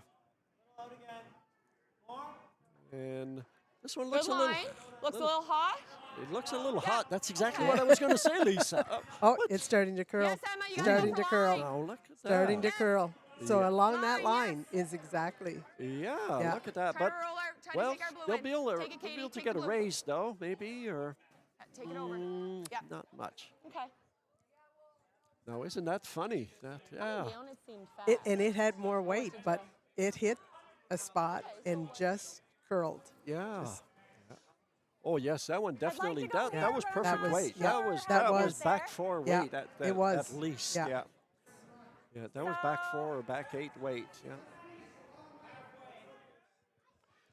S3: And this one looks
S7: Good
S3: a little.
S7: line. Looks a little hot.
S3: It looks a little hot. That's exactly
S7: okay.
S3: what I was going to say, Lisa.
S6: Oh, it's starting to curl.
S7: Yes, Emma, you gotta
S6: starting
S7: go
S6: to
S7: for
S6: curl.
S7: line.
S3: Oh, look at
S6: Starting
S3: that.
S6: to curl. So
S3: Yeah.
S6: along that
S7: Line,
S6: line is exactly.
S3: Yeah,
S6: Yeah.
S3: look at that.
S7: Try
S3: But
S7: to roll out. Try
S3: well,
S7: to take our blue
S3: they'll
S7: in.
S3: be able to,
S7: Take it,
S3: they'll
S7: Katie.
S3: be able to
S7: Take
S3: get
S7: the
S3: a
S7: blue.
S3: raise though, maybe, or
S7: Take it over. Yeah.
S3: not much.
S7: Okay.
S3: Now, isn't that funny? That yeah.
S7: Leona seemed fast.
S6: And it had more weight, but it hit a spot and just curled.
S3: Yeah. Oh yes, that one definitely.
S8: to go
S3: That was
S8: further.
S3: perfect
S6: That was-
S3: weight.
S6: yeah,
S3: that was
S6: was-
S3: back 4
S6: Yeah,
S3: weight.
S6: it was.
S3: At least.
S6: Yeah.
S3: Yeah. Yeah, that was back 4 or back 8 weight. Yeah.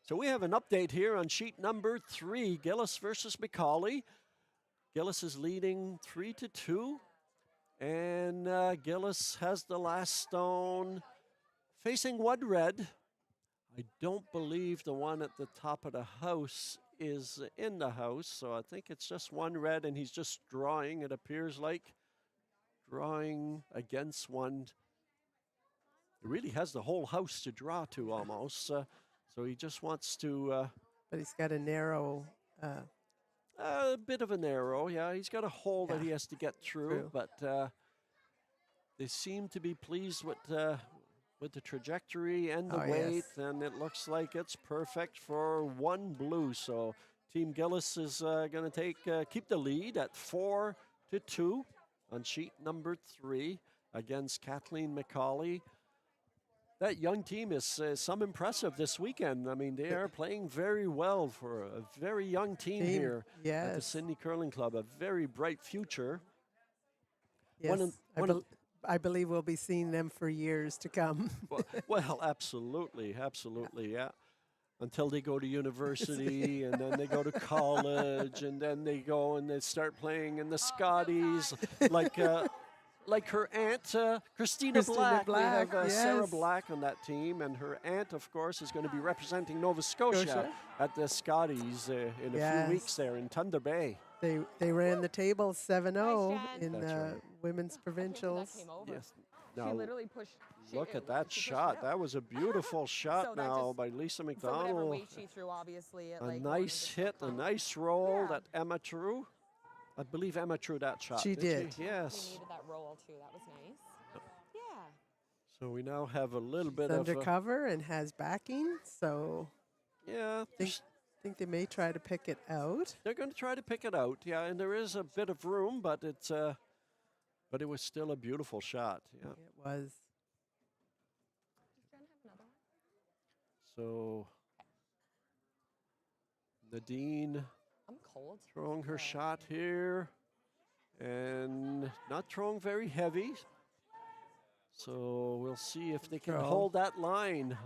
S3: So we have an update here on sheet number 3, Gillis versus McCauley. Gillis is leading 3-2, and Gillis has the last stone facing one red. I don't believe the one at the top of the house is in the house, so I think it's just one red, and he's just drawing, it appears like. Drawing against one. He really has the whole house to draw to almost. So he just wants to.
S6: But he's got a narrow.
S3: A bit of an arrow, yeah. He's got a hole that he has to get through,
S6: True.
S3: but they seem to be pleased with the trajectory and the
S6: Oh,
S3: weight,
S6: yes.
S3: and it looks like it's perfect for one blue. So Team Gillis is going to keep the lead at 4-2 on sheet number 3 against Kathleen McCauley. That young team is some impressive this weekend. I mean, they are playing very well for a very young team here at the
S6: Yes.
S3: Sydney Curling Club. A very bright future.
S6: Yes.
S3: one of-
S6: I believe we'll be seeing them for years to come.
S3: Well, absolutely, yeah. Until they go to university, and then they go to college, and then they go and they start playing in the Scotties, like her aunt, Christina Black. We have Sarah
S6: yes.
S3: Black on that team, and her aunt, of course, is going to be representing Nova Scotia
S6: Scotia.
S3: at the Scotties in a
S6: Yes.
S3: few weeks there in Thunder Bay.
S6: They ran the table 7-0
S7: Nice, Jen.
S6: in
S3: That's
S6: the
S3: right.
S6: women's
S7: That
S6: provincials.
S7: came over.
S3: Yes.
S7: She
S3: Now,
S7: literally pushed.
S3: look
S7: she
S3: at that
S7: pushed it
S3: shot.
S7: out.
S3: That was a beautiful shot
S7: So that
S3: now
S7: just-
S3: by Lisa
S7: So whatever
S3: McDonald.
S7: weight she threw, obviously, it
S3: A
S7: like
S3: nice hit, a nice roll
S7: Yeah.
S3: that Emma threw. I believe Emma threw that shot.
S6: She
S3: did.
S7: We
S3: Yes.
S7: needed that roll too. That was nice. Yeah.
S3: So we now have a little
S6: She's
S3: bit of.
S6: undercover and has backing, so
S3: Yeah.
S6: I think they may try to pick it out.
S3: They're going to try to pick it out. Yeah, and there is a bit of room, but it's. But it was still a beautiful shot. Yeah.
S6: It was.
S7: Does Jen have another one?
S3: So. Nadine
S7: I'm cold.
S3: throwing her shot here, and not throwing very heavy. So we'll see if they can
S6: Throw.
S3: hold that line,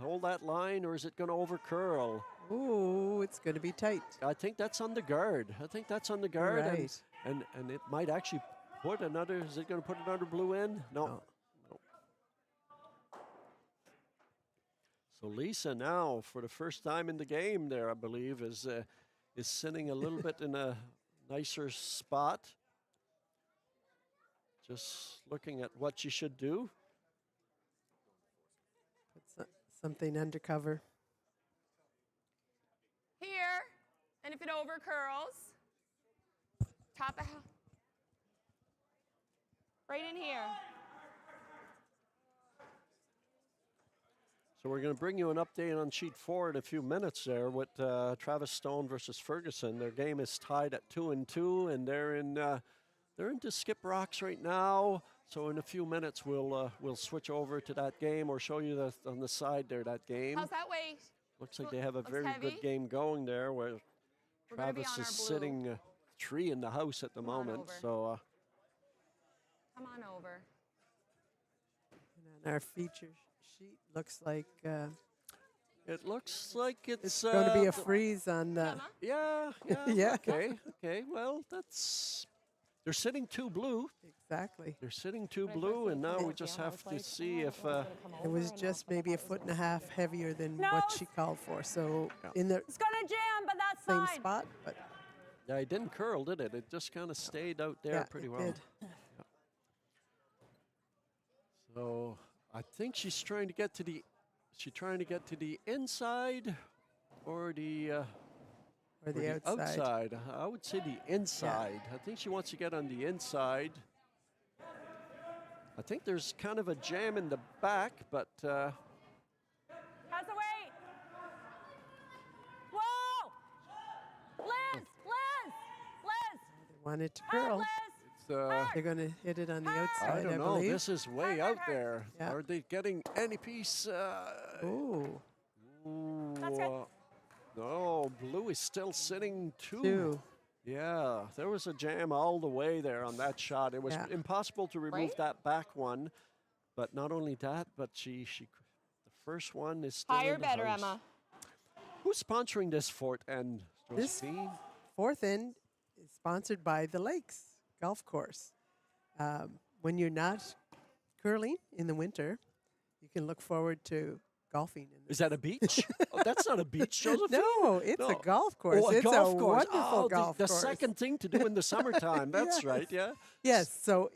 S3: or is it going to overcurl?
S6: Ooh, it's going to be tight.
S3: I think that's on the guard.
S6: Right.
S3: And it might actually put another. Is it going to put another blue in? No.
S6: No.
S3: So Lisa now, for the first time in the game, there I believe is sitting a little bit in a nicer spot. Just looking at what she should do.
S6: Put something undercover.
S7: Here, and if it over curls, top of right in here.
S3: So we're going to bring you an update on sheet 4 in a few minutes there with Travis Stone versus Ferguson. Their game is tied at 2-2, and they're into Skip Rocks right now. So in a few minutes we'll switch over to that game or show you on the side there that game.
S7: How's that weight?
S3: Looks like they have a
S7: Looks
S3: very
S7: heavy.
S3: good game going there where
S7: We're gonna be
S3: Travis
S7: on
S3: is
S7: our blue.
S3: sitting 3 in the house at the
S7: Come on
S3: moment.
S7: over.
S3: So
S7: Come on over.
S6: And on our feature sheet looks like
S3: it looks like
S6: it's going to be a
S3: the-
S6: freeze on the.
S7: Emma?
S3: Yeah,
S6: Yeah.
S3: Okay. Well, they're sitting 2 blue.
S6: Exactly.
S3: They're sitting 2
S7: When I first
S3: blue,
S7: looked
S3: and
S7: at
S3: now
S7: it,
S3: we
S7: yeah,
S3: just
S7: I
S3: have
S7: was
S3: to
S7: like,
S3: see
S7: oh,
S3: if.
S7: I thought it was gonna come
S6: It
S7: over
S6: was
S7: and
S6: just
S7: all, but I
S6: maybe a
S7: thought it was
S6: foot and a
S7: gonna
S6: half
S7: come
S6: heavier than
S8: No.
S6: what she called for. So in the
S8: It's gonna jam, but that's
S6: same
S8: fine.
S6: spot, but
S3: Yeah, it didn't curl, did it? It just kind of stayed out there
S6: yeah,
S3: pretty
S6: it
S3: well.
S6: did.
S3: So I think she's trying to get to the. She's trying to get to the inside, or the.
S6: Or the outside.
S3: outside. I would say the inside. I think she wants to get on the inside. I think there's kind of a jam in the back, but
S8: How's the weight? Whoa! Liz!
S6: Wanted to
S8: Hard,
S6: curl.
S8: Liz!
S3: it's,
S6: They're going to hit it on the
S3: I
S6: outside,
S3: don't
S6: I
S3: know.
S6: believe.
S3: This is way out there.
S6: Yeah.
S3: Are they getting any piece?
S6: Ooh,
S8: That's good.
S3: No, blue is still sitting 2.
S6: 2.
S3: Yeah, there was a jam all the way there on that shot. It was
S6: Yeah.
S3: impossible to remove
S7: Right?
S3: that back one. But not only that, but the first one is still
S7: Higher,
S3: in the
S7: better,
S3: house.
S7: Emma.
S3: Who's sponsoring this fourth end?
S6: This-
S3: Josephine?
S6: Fourth end is sponsored by the Lakes Golf Course. When you're not curling in the winter, you can look forward to golfing in this.
S3: Is that a beach? Oh, that's not a beach, Josephine.
S6: No, it's a golf course.
S3: Oh,
S6: it's
S3: golf
S6: a
S3: course.
S6: wonderful
S3: Oh,
S6: golf
S3: the
S6: course.
S3: second thing to do in the summertime. That's
S6: Yes.
S3: right, yeah.
S6: Yes, so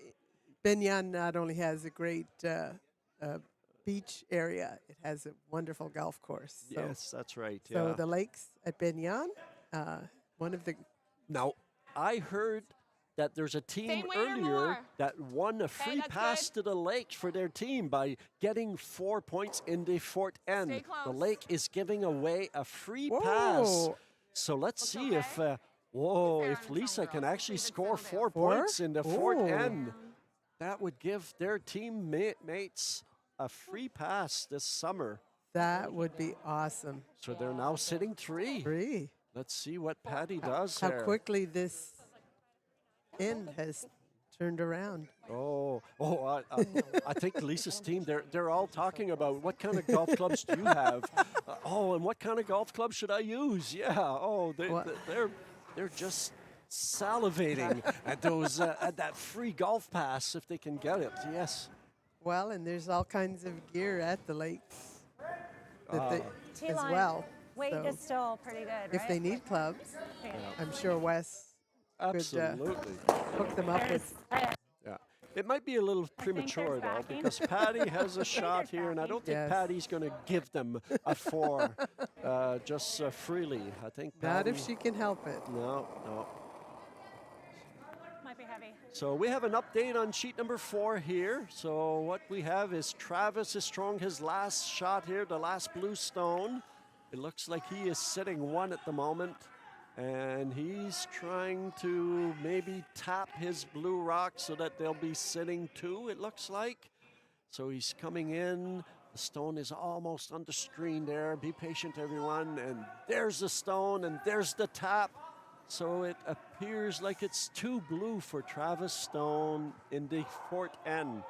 S6: Benyan not only has a great beach area, it has a wonderful golf course. So,
S3: Yes, that's right,
S6: so
S3: yeah.
S6: the lakes at Benyan, one of the
S3: Now, I heard that there's a team
S7: Same way or
S3: earlier
S7: more.
S3: that won a free
S7: that's
S3: pass
S7: good.
S3: to the lake for their team by getting 4 points in the Fort End.
S7: Stay
S3: The
S7: close.
S3: lake is giving away a free pass.
S6: Whoa.
S3: So let's see
S7: okay.
S3: if
S7: Fair
S3: if
S7: on
S3: Lisa
S7: its own,
S3: can
S7: girls.
S3: actually
S7: Keep it
S3: score
S7: settled
S3: 4
S7: down.
S3: points in the Fort
S6: Ooh.
S3: End. That would give their team mates a free pass this summer.
S6: that would be awesome.
S3: So they're now sitting 3.
S6: 3.
S3: Let's see what Patty does
S6: How
S3: there.
S6: quickly this end has turned around.
S3: I think Lisa's team, they're all talking about what kind of golf clubs do you have? And what kind of golf club should I use? Yeah. They're just salivating at those at that free golf pass if they can get it. Yes.
S6: Well, and there's all kinds of gear at the lakes that they, as
S8: T-line
S6: well.
S8: Weight
S6: So
S8: is still pretty good, right?
S6: if they need clubs,
S8: Yeah.
S6: I'm sure Wes
S3: Absolutely.
S6: hook them up with.
S3: Yeah. It might be a little premature
S8: there's
S3: though
S8: backing.
S3: because Patty has a shot here, and I don't think
S6: Yes.
S3: Patty's going to give them a 4 just freely. I think
S6: Not if
S3: Patty-
S6: she can help it.
S3: No.
S8: Might be heavy.
S3: So we have an update on sheet number 4 here. So what we have is Travis is throwing his last shot here, the last blue stone. It looks like he is sitting 1 at the moment. And he's trying to maybe tap his blue rock so that they'll be sitting 2, it looks like. So he's coming in. The stone is almost on the screen there. Be patient, everyone. And there's the stone, and there's the tap. So it appears like it's 2 blue for Travis Stone in the Fort End.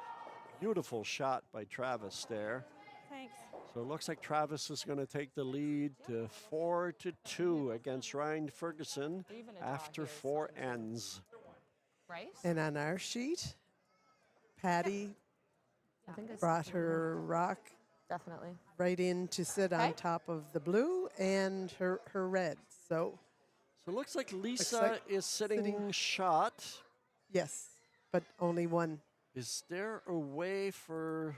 S3: Beautiful shot by Travis there.
S8: Thanks.
S3: So it looks like Travis is going to take the lead to 4-2 against Ryan Ferguson
S7: Even a draw
S3: after
S7: here is
S3: 4
S7: something.
S3: ends.
S7: Right?
S6: And on our sheet, Patty
S7: I think it's
S6: brought her rock
S7: definitely.
S6: right in to sit on
S7: Okay.
S6: top of the blue and her red. So
S3: So it looks like Lisa
S6: like
S3: is sitting
S6: sitting-
S3: shot.
S6: yes, but only one
S3: Is there a way for...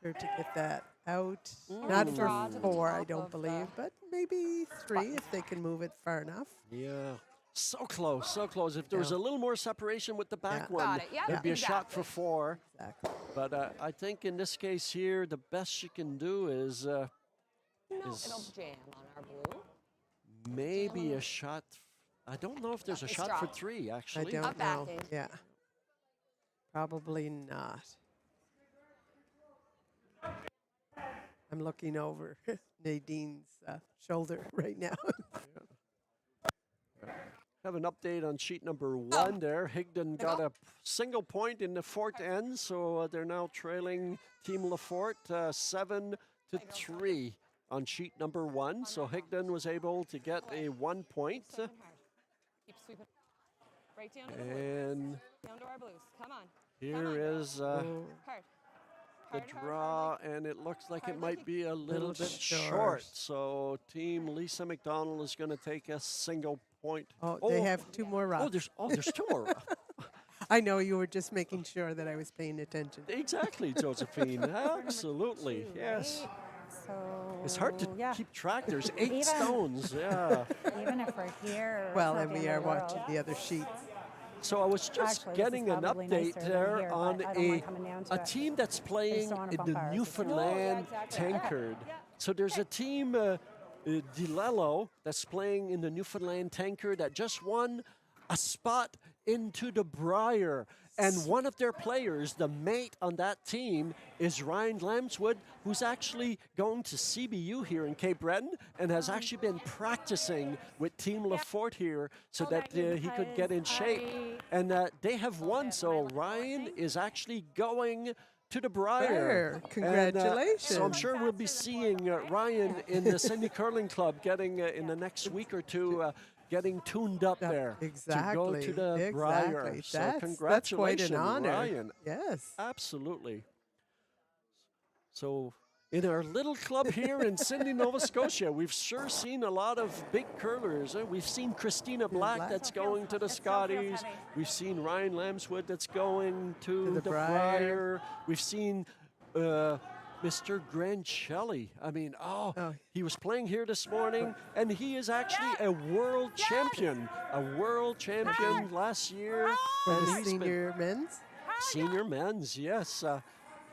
S6: her to get that out.
S3: Mm.
S6: Not
S7: Draw
S6: for
S7: to the
S6: 4, I
S7: top
S6: don't
S7: of
S6: believe, but maybe 3 if they can move it far enough.
S3: Yeah. So close, so close. If there was
S6: Yeah.
S3: a little more separation with the back
S6: Yeah.
S3: one,
S7: Got it. Yeah,
S3: it'd be a shot for
S7: exactly.
S3: 4.
S6: Exactly.
S3: But I think in this case here, the best she can do is
S7: No,
S3: Is-
S7: it'll jam on our blue.
S3: maybe a shot. I don't know if there's a
S7: It's
S3: shot for
S7: drop.
S3: 3,
S6: I
S3: actually.
S6: don't know.
S7: backing.
S6: Yeah. Probably not. I'm looking over Nadine's shoulder right now.
S3: Have an update on sheet number 1 there. Higdon got a single point in the Fort End, so they're now trailing Team Lafort 7-3 on sheet number 1. So Higdon was able to get a 1 point.
S7: Keep sweeping. Right down to the blues.
S3: And
S7: Down to our blues. Come on.
S3: here is
S6: Oh,
S7: Hard.
S3: the
S7: Hard, hard,
S3: draw,
S7: hard.
S3: and it looks like it
S7: Hard,
S3: might
S7: like
S3: be a little bit short.
S6: short.
S3: So Team Lisa MacDonald is going to take a single point.
S6: oh, they have 2 more rocks.
S3: There's 2 more.
S6: I know you were just making sure that I was paying attention.
S3: Exactly, Josephine. Absolutely, yes.
S8: So
S3: It's hard to
S8: yeah.
S3: keep track. There's 8
S8: Even-
S3: stones. Yeah.
S8: Even if we're here. it's
S6: Well,
S8: not
S6: and
S8: the
S6: we
S8: end
S6: are
S8: of the world.
S6: watching the other sheets.
S3: So I was just
S8: Actually, this is
S3: getting an
S8: probably
S3: update
S8: nicer than
S3: there
S8: here,
S3: on
S8: but I don't mind coming down to
S3: a
S8: it.
S3: team that's playing
S8: don't wanna
S3: in
S8: bump
S3: the
S8: ours.
S3: Newfoundland Tankard. So there's a team, DeLello, that's playing in the Newfoundland Tankard that just won a spot into the Briar. And one of their players, the mate on that team, is Ryan Lambswood, who's actually going to CBU here in Cape Breton and has actually been practicing with Team Lafort here so that he could get in shape. And they have won, so Ryan is actually going to the Briar.
S6: Briar.
S3: And, so I'm
S6: Congratulations.
S3: sure we'll be seeing Ryan in the Sydney Curling Club getting in the next week or two. Getting tuned up there to go
S6: Exactly.
S3: to the
S6: exactly.
S3: Briar. So
S6: That's
S3: congratulations,
S6: quite an honor.
S3: Ryan.
S6: Yes.
S3: Absolutely. So In our little club here in Sydney, Nova Scotia, we've sure seen a lot of big curlers. We've seen Christina Black
S6: Black.
S3: that's going to the Scotties.
S8: heavy.
S3: We've seen Ryan Lambswood that's going to
S6: the
S3: the
S6: Brier.
S3: Brier. We've seen Mr. Grancelli. I mean, he was playing here this morning, and he is actually a world champion. A world champion last year.
S6: For
S3: and
S6: the
S3: he's been-
S6: senior men's.
S3: Senior men's, yes.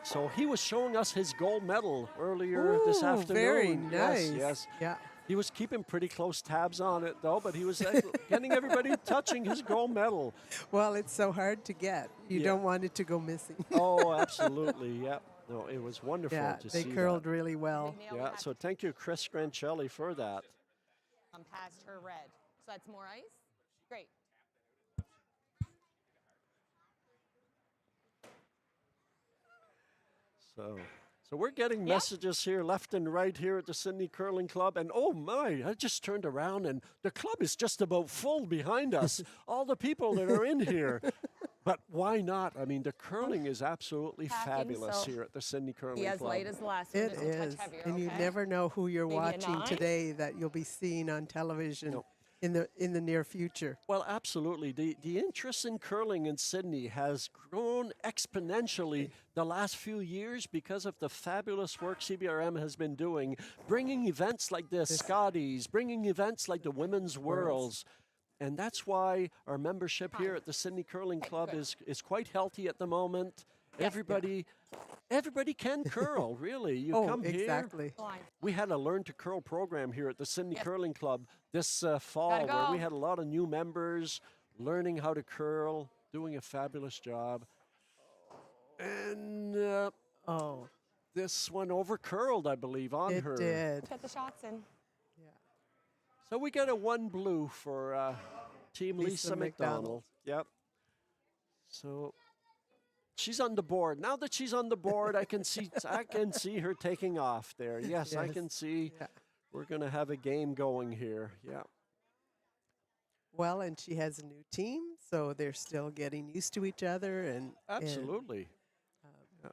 S3: So he was showing us his gold medal earlier this
S6: Ooh,
S3: afternoon.
S6: very nice.
S3: Yes, yes.
S6: Yeah.
S3: He was keeping pretty close tabs on it, though, but he was getting everybody touching his gold medal.
S6: Well, it's so hard to get. You
S3: Yeah.
S6: don't want it to go missing.
S3: Oh, absolutely, yeah. No, it was wonderful
S6: Yeah,
S3: to
S6: they
S3: see
S6: curled
S3: that.
S6: really well.
S3: Yeah, so thank you, Chris Grancelli, for that.
S7: Past her red. So that's more ice? Great.
S3: So we're getting messages here left and right here at the Sydney Curling Club. And oh my, I just turned around and the club is just about full behind us. All the people that are in here. But why not? I mean, the curling is absolutely
S7: Packing,
S3: fabulous
S7: so
S3: here at the Sydney Curling
S7: Be as
S3: Club.
S7: light as the last one.
S6: It
S7: Just a touch
S6: is.
S7: heavier,
S6: And you
S7: okay?
S6: never know who you're
S7: Maybe a
S6: watching
S7: 9?
S6: today that you'll be seeing on television
S3: No.
S6: in the near future.
S3: Well, absolutely. The interest in curling in Sydney has grown exponentially the last few years because of the fabulous work CBRM has been doing, bringing events like the Scotties, bringing events like the Women's Worlds. And that's why our membership here at the Sydney Curling Club is quite healthy at the moment. Everybody can curl, really. You
S6: Oh,
S3: come here.
S6: exactly.
S7: Line.
S3: We had a Learn to Curl program here at the Sydney Curling Club this fall,
S7: Gotta
S3: where we
S7: go.
S3: had a lot of new members learning how to curl, doing a fabulous job. And
S6: Oh,
S3: this one over curled, I believe, on
S6: it
S3: her.
S6: did.
S7: Get the shots in.
S3: So we get a 1 blue for Team
S6: Lisa
S3: Lisa
S6: MacDonald.
S3: McDonald. Yep. So she's on the board. Now that she's on the board, I can see her taking off there. Yes, I
S6: Yes.
S3: can see.
S6: Yeah.
S3: We're gonna have a game going here. Yeah.
S6: Well, and she has a new team, so they're still getting used to each other. And
S3: Absolutely. Yeah.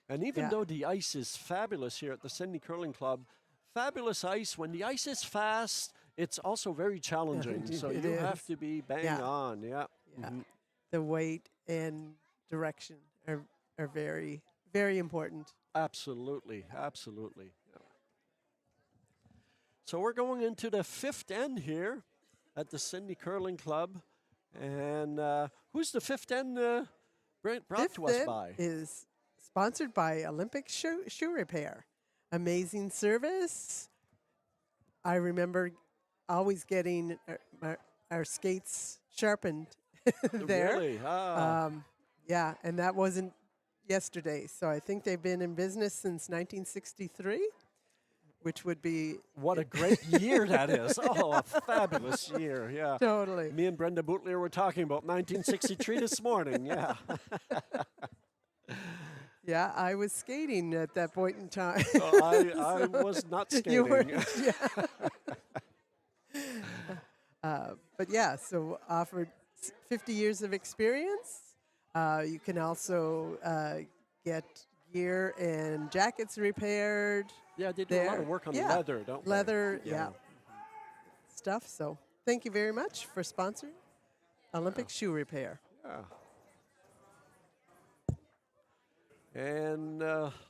S3: And even
S6: yeah.
S3: though the ice is fabulous here at the Sydney Curling Club, fabulous ice, when the ice is fast, it's also very challenging. So
S6: it
S3: you have
S6: is.
S3: to be bang
S6: Yeah.
S3: on. Yeah.
S6: Yeah.
S3: Mhm.
S6: The weight and direction are very, very important.
S3: Absolutely. Absolutely. Yeah. So we're going into the 5th end here at the Sydney Curling Club. And who's the 5th end brought to us
S6: Fifth
S3: by?
S6: is sponsored by Olympic Shoe Repair. Amazing service. I remember always getting our skates sharpened there.
S3: Really? Ah.
S6: Yeah, and that wasn't yesterday. So I think they've been in business since 1963, which would be
S3: What a great year that is. Oh, a fabulous year. Yeah.
S6: totally.
S3: Me and Brenda Bootlier were talking about 1963 this morning. Yeah.
S6: Yeah, I was skating at that point in time.
S3: So I was not skating.
S6: You weren't, but yeah, so offered 50 years of experience. You can also get gear and jackets repaired.
S3: Yeah, they do a lot
S6: there.
S3: of work on
S6: Yeah.
S3: leather, don't they?
S6: Leather, yeah. Stuff. So thank you very much for sponsoring Olympic Shoe Repair.
S3: Yeah. And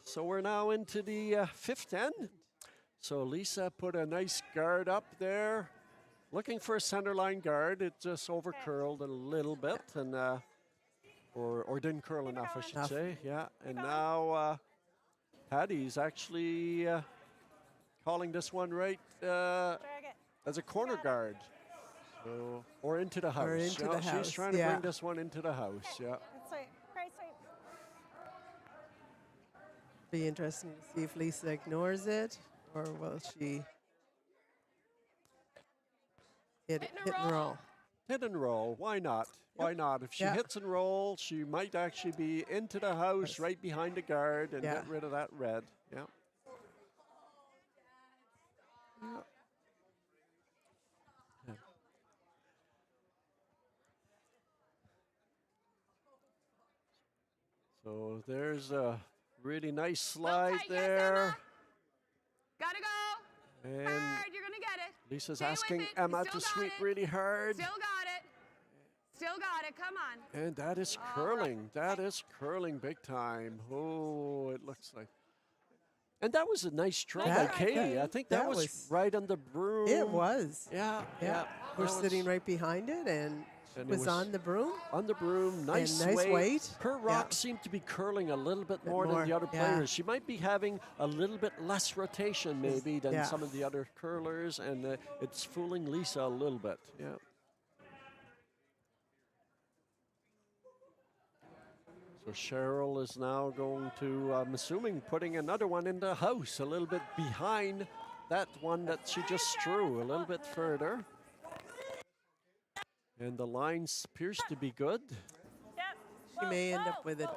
S3: so we're now into the 5th end. So Lisa put a nice guard up there, looking for a center line guard. It just over curled a little bit, and or didn't curl enough, I should
S6: Enough.
S3: say. Yeah. And now Patty's actually calling this one right
S8: Drag it.
S3: as a corner guard. So, or into the house.
S6: Or into
S3: Yeah,
S6: the house,
S3: She's trying to
S6: yeah.
S3: bring this one into the house. Yeah.
S8: Good sweep. Great sweep.
S6: Be interesting to see if Lisa ignores it or will she hit and roll.
S3: Hit and roll. Why not? Why not? If she
S6: Yeah.
S3: hits and roll, she might actually be into the house right behind the guard and
S6: Yeah.
S3: get rid of that red. Yeah. Yeah. So there's Really nice
S7: Little
S3: slide
S7: tight, yes,
S3: there.
S7: Emma. Gotta go.
S3: And
S7: Hard, you're gonna get it.
S3: Lisa's
S7: Stay with
S3: asking
S7: it.
S3: Emma
S7: Still
S3: to
S7: got
S3: sweep
S7: it.
S3: really hard.
S7: Still got it. Still got it. Come on.
S3: And that is curling. That is curling big time. Oh, it looks like. And that was a nice try
S7: Nice
S3: by
S7: try,
S3: Katie.
S7: Katie.
S3: I think that
S6: That
S3: was
S6: was-
S3: right on the broom.
S6: It was.
S3: Yeah,
S6: Yeah. We're
S3: that
S6: sitting
S3: was
S6: right behind it, and
S3: And it
S6: was
S3: was
S6: on the broom.
S3: on the broom. Nice,
S6: nice weight.
S3: Her
S6: Yeah.
S3: rock seemed to be curling a little bit
S6: Bit
S3: more than
S6: more,
S3: the other
S6: yeah.
S3: players. She might be having a little bit less rotation maybe than
S6: Yeah.
S3: some of the other curlers, and it's fooling Lisa a little bit. Yeah. So Cheryl is now going to, I'm assuming, putting another one in the house, a little bit behind that one that she just threw, a little bit further. And the line appears to be good.
S6: She may end up with a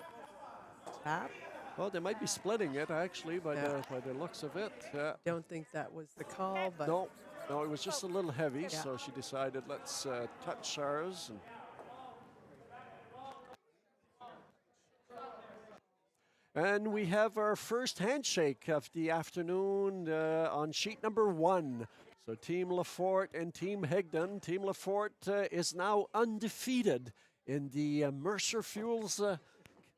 S6: tap.
S3: Well, they might be splitting it actually by the looks of it. Yeah.
S6: Don't think that was the call, but
S3: No, it was just a little heavy,
S6: Yeah.
S3: so she decided let's touch ours. And we have our first handshake of the afternoon on sheet number 1. So Team Lafort and Team Higdon. Team Lafort is now undefeated in the Mercer Fuels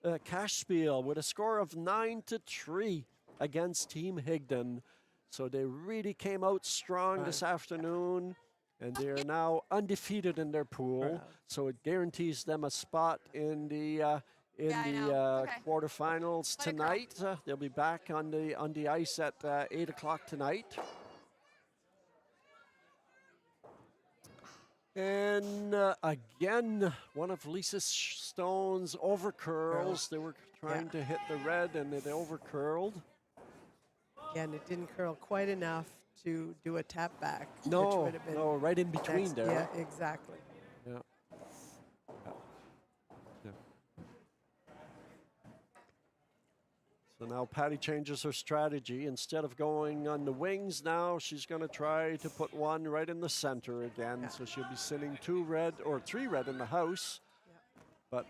S3: Cashspiel with a score of 9-3 against Team Higdon. So they really came out strong this afternoon, and they are now undefeated in their pool. So it guarantees them a spot in the quarterfinals tonight. They'll be back on the ice at 8 o'clock tonight. And again, one of Lisa Stone's over curls. They were trying to hit the red, and it over curled.
S6: again, it didn't curl quite enough to do a tap back. which
S3: No,
S6: would have been
S3: no, right in between
S6: next.
S3: there.
S6: Yeah, exactly.
S3: Yeah. So now Patty changes her strategy. Instead of going on the wings now, she's going to try to put one right in the center again. So she'll be sitting 2 red or 3 red in the house. But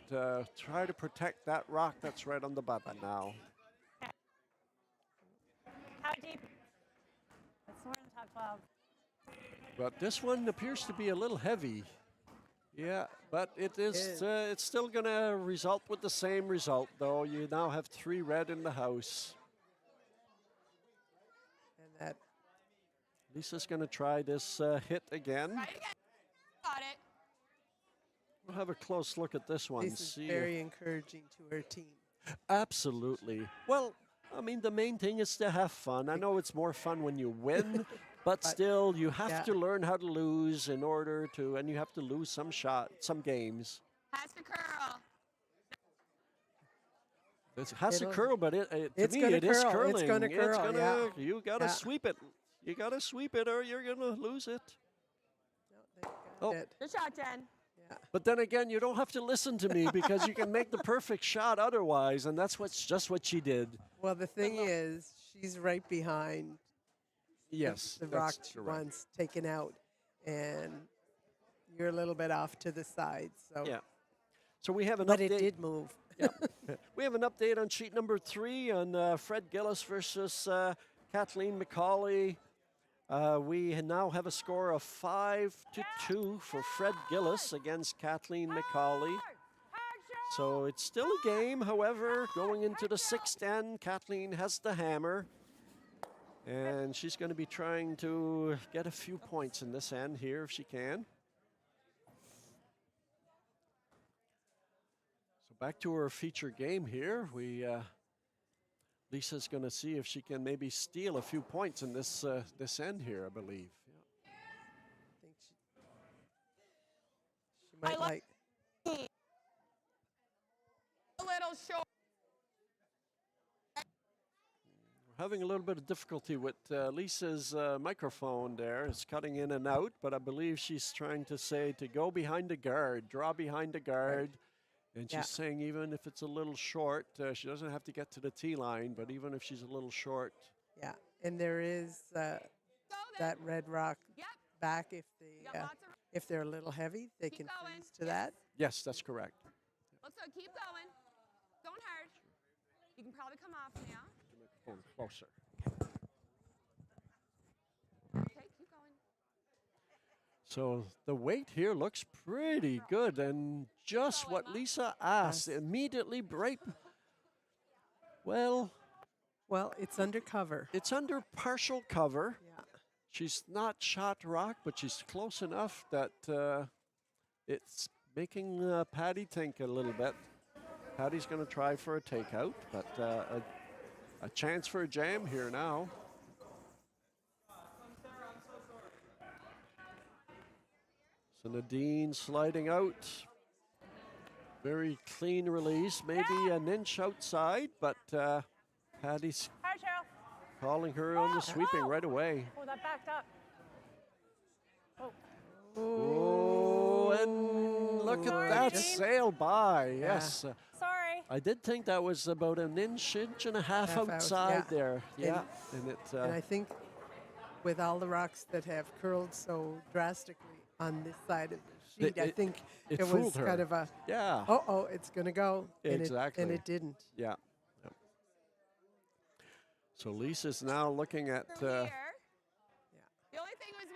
S3: try to protect that rock that's right on the button now.
S8: How deep? It's more than top 12.
S3: But this one appears to be a little heavy. Yeah, but it is. It's still going to result with the same result, though. You now have 3 red in the house.
S6: And that
S3: Lisa's going to try this hit again.
S7: Got it.
S3: We'll have a close look at this one.
S6: this is
S3: See
S6: very encouraging to her team.
S3: Absolutely. Well, I mean, the main thing is to have fun. I know it's more fun when you win, but still, you have to learn how to lose in order to, and you have to lose some games.
S7: Has to curl.
S3: It has to
S6: It'll-
S3: curl, but to
S6: it's
S3: me,
S6: gonna
S3: it is
S6: curl.
S3: curling.
S6: It's gonna curl, yeah.
S3: You got to
S6: Yeah.
S3: sweep it. You got to sweep it, or you're going to lose it.
S6: No, they
S3: Oh.
S6: got it.
S7: Good shot, Jen.
S6: Yeah.
S3: But then again, you don't have to listen to me because you can make the perfect shot otherwise, and that's just what she did.
S6: Well, the thing is, she's right behind
S3: Yes,
S6: the
S3: that's
S6: rock she
S3: correct.
S6: wants taken out, and you're a little bit off to the side. So,
S3: Yeah. So we have an
S6: but
S3: update.
S6: it did move.
S3: We have an update on sheet number 3 on Fred Gillis versus Kathleen McCauley. We now have a score of 5-2 for Fred Gillis against Kathleen McCauley. So it's still a game. However, going into the 6th end, Kathleen has the hammer. And she's going to be trying to get a few points in this end here if she can. So back to her feature game here. Lisa's going to see if she can maybe steal a few points in this end here, I believe.
S6: I think she might
S7: like-
S6: like.
S7: A little short.
S3: We're having a little bit of difficulty with Lisa's microphone there. It's cutting in and out, but I believe she's trying to say to go behind the guard, draw behind the guard. And she's saying even if it's a little short, she doesn't have to get to the tee line, but even if she's a little short.
S6: Yeah, and there is that red rock
S7: Yep.
S6: back
S7: Got lots of.
S6: if they're a little heavy, they
S7: Keep
S6: can
S7: going.
S6: freeze to that.
S3: Yes, that's correct.
S7: Looks good. Keep going. Going hard. You can probably come off now.
S3: Going closer.
S7: Okay, keep going.
S3: So the weight here looks pretty good, and just what Lisa asked, immediately right. Well,
S6: Well, it's undercover.
S3: it's under partial cover.
S6: Yeah.
S3: She's not shot rock, but she's close enough that it's making Patty think a little bit. Patty's going to try for a takeout, but a chance for a jam here now. So Nadine sliding out. Very clean release, maybe an inch outside, but Patty's
S8: Hi, Cheryl.
S3: calling her on the sweeping right away.
S8: Oh, that backed up.
S3: Oh, and look at that sail by. Yes.
S8: Sorry.
S3: I did think that was about an inch and a half
S6: Half out,
S3: outside
S6: yeah.
S3: there. Yeah.
S6: And-
S3: And it,
S6: And I think with all the rocks that have curled so drastically on this side of the sheet, I
S3: it-
S6: think
S3: it
S6: it was
S3: fooled her.
S6: kind of a,
S3: yeah.
S6: oh, it's going to go.
S3: Exactly.
S6: And it didn't.
S3: Yeah. Yep. So Lisa's now looking at.
S7: From here. The only thing was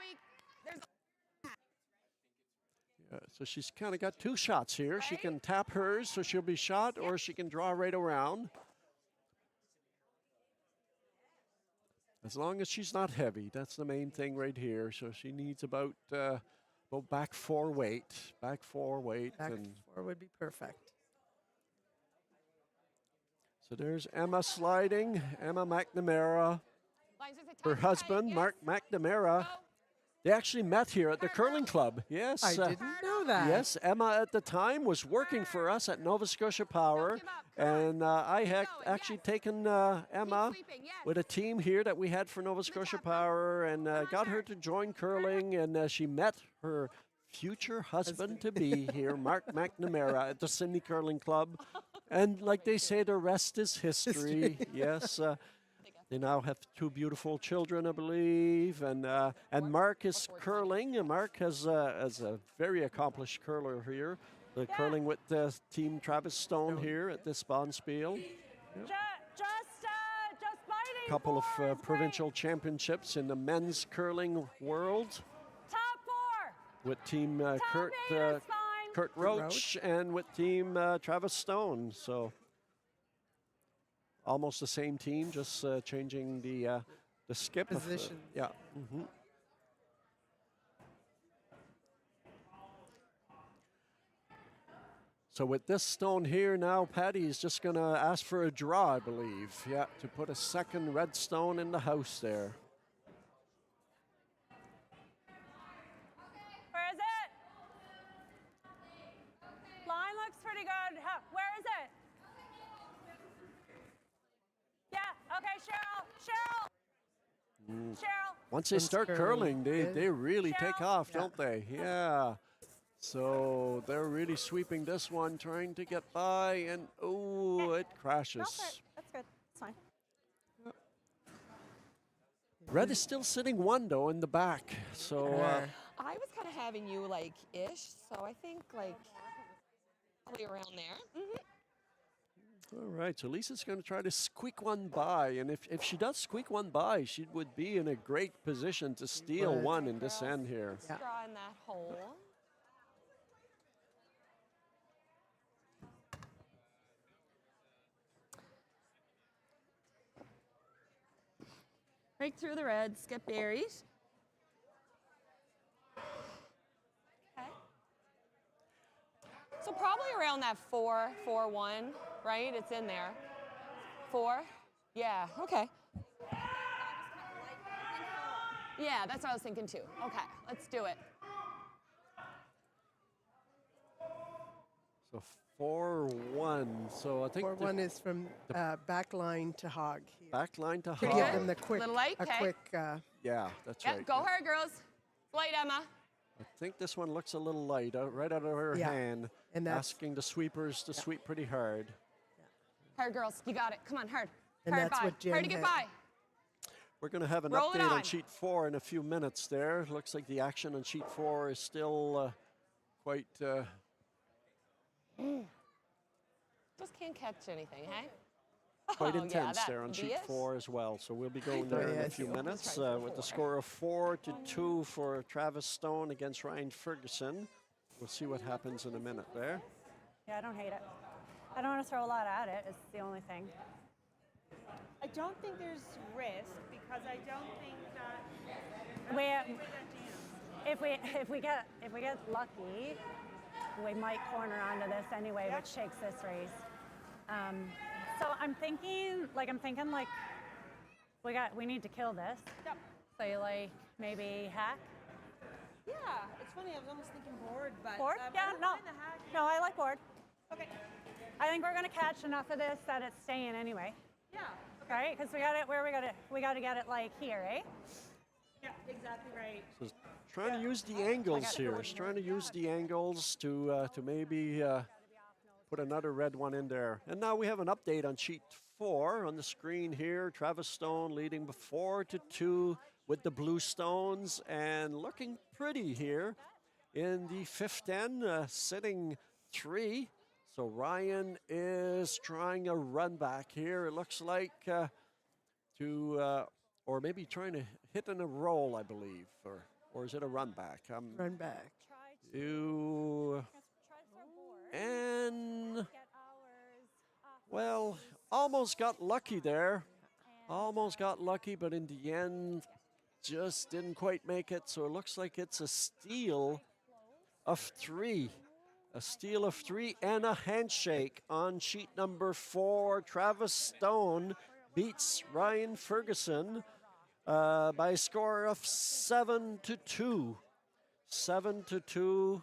S7: there's
S3: So she's kind of got two shots here. She
S7: Right.
S3: can tap hers, so she'll be shot, or she can draw right around. As long as she's not heavy, that's the main thing right here. So she needs about back four weight,
S6: Back
S3: and
S6: four would be perfect.
S3: so there's Emma sliding. Emma McNamara,
S7: lines just a
S3: her
S7: touch
S3: husband
S7: tight.
S3: Mark McNamara.
S7: Go.
S3: They actually met here at the curling club. Yes.
S6: I didn't know that.
S3: Yes, Emma at the time was working for us at Nova Scotia Power,
S7: give up. Come on.
S3: and I had
S7: going.
S3: actually
S7: Yes.
S3: taken Emma
S7: sweeping. Yes.
S3: with a team here that we had for Nova Scotia Power, and got her to join curling, and she met her future husband to be here, Mark McNamara, at the Sydney Curling Club, and like they say, the rest is history. Yes. They now have two beautiful children, I believe, and Mark is curling. And Mark has a very accomplished curler here, curling with Team Travis Stone here at this Bonspiel.
S8: Just biting.
S3: Couple of
S8: forwards,
S3: provincial championships in the men's curling world
S8: great. Top four.
S3: with Team
S8: Top eight is fine.
S3: Kurt Roach and with Team Travis Stone. So almost the same team, just changing the skip of,
S6: Position.
S3: yeah. Mm-hmm. So with this stone here now, Patty is just going to ask for a draw, I believe. Yeah, to put a second red stone in the house there.
S8: Where is it? Line looks pretty good. Where is it? Yeah, okay, Cheryl. Cheryl.
S3: Once they
S6: Once
S3: start
S6: curling,
S3: curling, they really take
S8: Cheryl.
S3: off, don't they? Yeah. So they're really sweeping this one, trying to get by, and oh, it crashes.
S8: Go for it. That's good. It's fine.
S3: Red is still sitting one though in the back. So
S7: I was kind of having you like ish, so I think like probably around there.
S3: all right, so Lisa's going to try to squeak one by, and if she does squeak one by, she would be in a great position to steal
S6: would.
S3: one in this end here.
S6: Yeah.
S7: Draw in that hole. Break through the red, skip berries. Okay. So probably around that 4, 4, 1, right? It's in there. 4? Yeah, okay. Yeah, that's what I was thinking too. Okay, let's do it.
S3: So 4-1. So I think
S6: 4-1 is from back line to hog here.
S3: back line to
S6: To
S3: hog.
S6: give them the quick,
S7: Little light,
S6: a
S7: okay.
S6: quick,
S3: Yeah, that's
S7: Yep,
S3: right.
S7: go hard, girls. Light, Emma.
S3: I think this one looks a little light, right out of her
S6: Yeah,
S3: hand,
S6: and that's-
S3: asking the sweepers to sweep pretty hard.
S7: Hard, girls. You got it. Come on, hard.
S6: And
S7: hard
S6: that's
S7: by.
S6: what Jen
S7: hard to get
S6: had.
S7: by.
S3: We're going to have an
S7: Roll it
S3: update on
S7: on.
S3: sheet 4 in a few minutes there. Looks like the action on sheet 4 is still quite...
S7: Just can't catch anything, hey?
S3: quite
S7: Oh, yeah,
S3: intense
S7: that
S3: there on
S7: could be
S3: sheet
S7: it.
S3: 4 as well. So we'll be going there in a
S6: yes.
S3: few minutes with the score of 4-2 for Travis Stone against Ryan Ferguson. We'll see what happens in a minute there.
S8: Yeah, I don't hate it. I don't want to throw a lot at it. It's the only thing.
S10: I don't think there's risk because I don't think that.
S8: We, if we get lucky, we might corner onto this anyway, which shakes this race. So I'm thinking we need to kill this.
S10: Yep.
S8: So you like maybe hack?
S10: Yeah, it's funny. I was almost thinking board, but
S8: Board?
S10: I
S8: Yeah,
S10: don't
S8: no.
S10: mind the hack.
S8: No, I like board.
S10: Okay.
S8: I think we're gonna catch enough of this that it's staying anyway.
S10: Yeah.
S8: Right? Because we got to get it like here, eh?
S10: Yeah, exactly right.
S3: So trying to use the angles here. He's trying to use the angles to maybe put another red one in there. And now we have an update on sheet 4 on the screen here. Travis Stone leading 4-2 with the blue stones and looking pretty here in the fifth end, sitting 3. So Ryan is trying a run back here. It looks like or maybe trying to hit in a roll, I believe, or is it a run back?
S6: Run back.
S3: And well, almost got lucky there. Almost got lucky, but in the end, just didn't quite make it. So it looks like it's a steal of 3. A steal of 3 and a handshake on sheet number 4. Travis Stone beats Ryan Ferguson by a score of 7-2. 7-2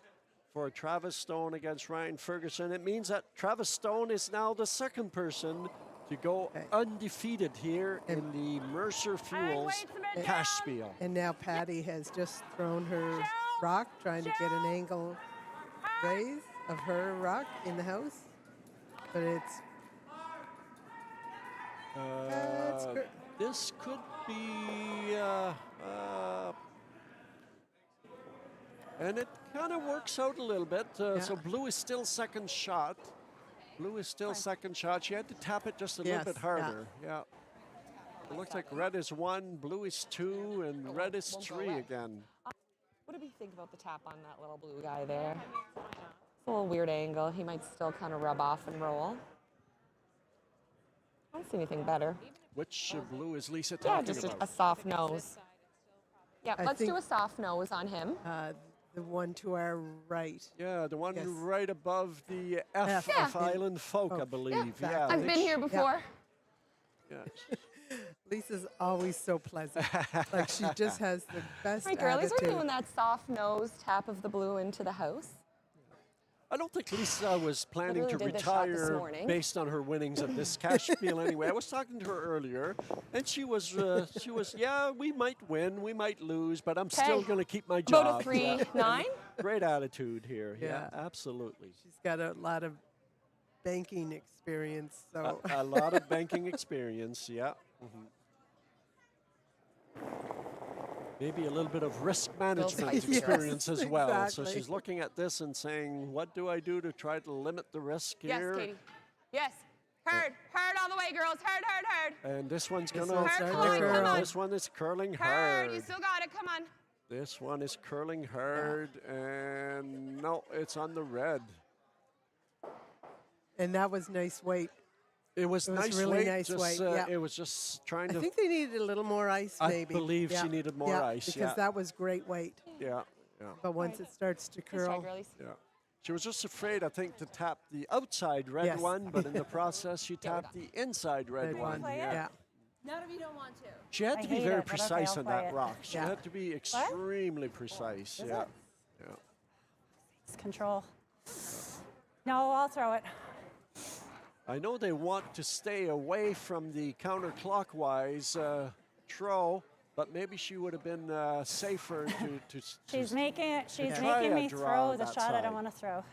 S3: for Travis Stone against Ryan Ferguson. It means that Travis Stone is now the second person to go undefeated here in the Mercer Fuels Cashspiel.
S6: And now Patty has just thrown her rock, trying to get an angle raise of her rock in the house. But it's
S3: this could be and it kind of works out a little bit. So blue is still second shot. Blue is still second shot. She had to tap it just a little bit harder. Yeah. It looks like red is 1, blue is 2, and red is 3 again.
S7: What do we think about the tap on that little blue guy there? It's a little weird angle. He might still kind of rub off and roll. I don't see anything better.
S3: Which blue is Lisa
S7: Yeah,
S3: talking
S7: just
S3: about?
S7: a soft nose. Yeah,
S6: I
S7: let's do
S6: think-
S7: a soft nose on him.
S6: the one to our right.
S3: Yeah, the one
S6: Yes.
S3: right above the F
S6: Yeah.
S3: of Island Folk, I believe.
S6: exactly.
S3: Yeah, I
S7: I've
S3: think
S7: been here before.
S3: Yeah.
S6: Lisa's always so pleasant. Like she just has the best
S7: My girlies are
S6: attitude.
S7: doing that soft nose tap of the blue into the house.
S3: I don't think Lisa was planning to
S7: Literally did this shot this
S3: retire
S7: morning.
S3: based on her winnings at this Cashspiel anyway. I was talking to her earlier, and she was, yeah, we might win, we might lose, but I'm still
S7: Okay.
S3: going to keep my job.
S7: About a 3-9.
S3: Great attitude here. Yeah,
S6: Yeah.
S3: absolutely.
S6: She's got a lot of banking experience, so
S3: A lot of banking experience, yeah. Maybe a little bit of risk management
S7: Yes,
S3: experience as well. So
S6: exactly.
S3: she's looking at this and saying, what do I do to try to limit the risk
S7: Yes,
S3: here?
S7: Katie. Yes. Hard. Hard all the way, girls. Hard, hard, hard.
S3: And this one's
S6: This
S3: going
S6: one's
S3: to
S6: starting
S7: to
S3: curl.
S7: curl.
S3: This one is curling
S7: Hard.
S3: hard.
S7: You still got it. Come on.
S3: This one is curling hard, and no, it's on the red.
S6: and that was nice weight.
S3: It was
S6: It was
S3: nice
S6: really
S3: weight.
S6: nice
S3: just,
S6: weight, yeah.
S3: It was just trying
S6: I
S3: to.
S6: think they needed a little more ice,
S3: I
S6: maybe.
S3: believe she needed more ice,
S6: because
S3: yeah.
S6: that was great weight.
S3: Yeah, yeah,
S6: But once it starts to
S7: Nice try,
S6: curl,
S7: girlies.
S3: yeah. She was just afraid, I think, to tap the outside red
S6: Yes.
S3: one, but in the process, she tapped the inside red
S6: red
S3: one.
S6: one.
S3: Yeah.
S6: Yeah.
S10: Not if you don't want to.
S3: She had
S8: I
S3: to be
S8: hate
S3: very
S8: it, but okay,
S3: precise
S8: I'll
S3: on
S8: play
S3: that
S8: it.
S3: rock. She
S6: Yeah.
S3: had to be extremely precise. Yeah. Yeah.
S8: it's control. No, I'll throw it.
S3: I know they want to stay away from the counterclockwise throw, but maybe she would have been safer to
S8: She's making
S3: try a
S8: me
S3: draw
S8: throw
S3: on
S8: the
S3: that
S8: shot I
S3: side.
S8: don't want to throw.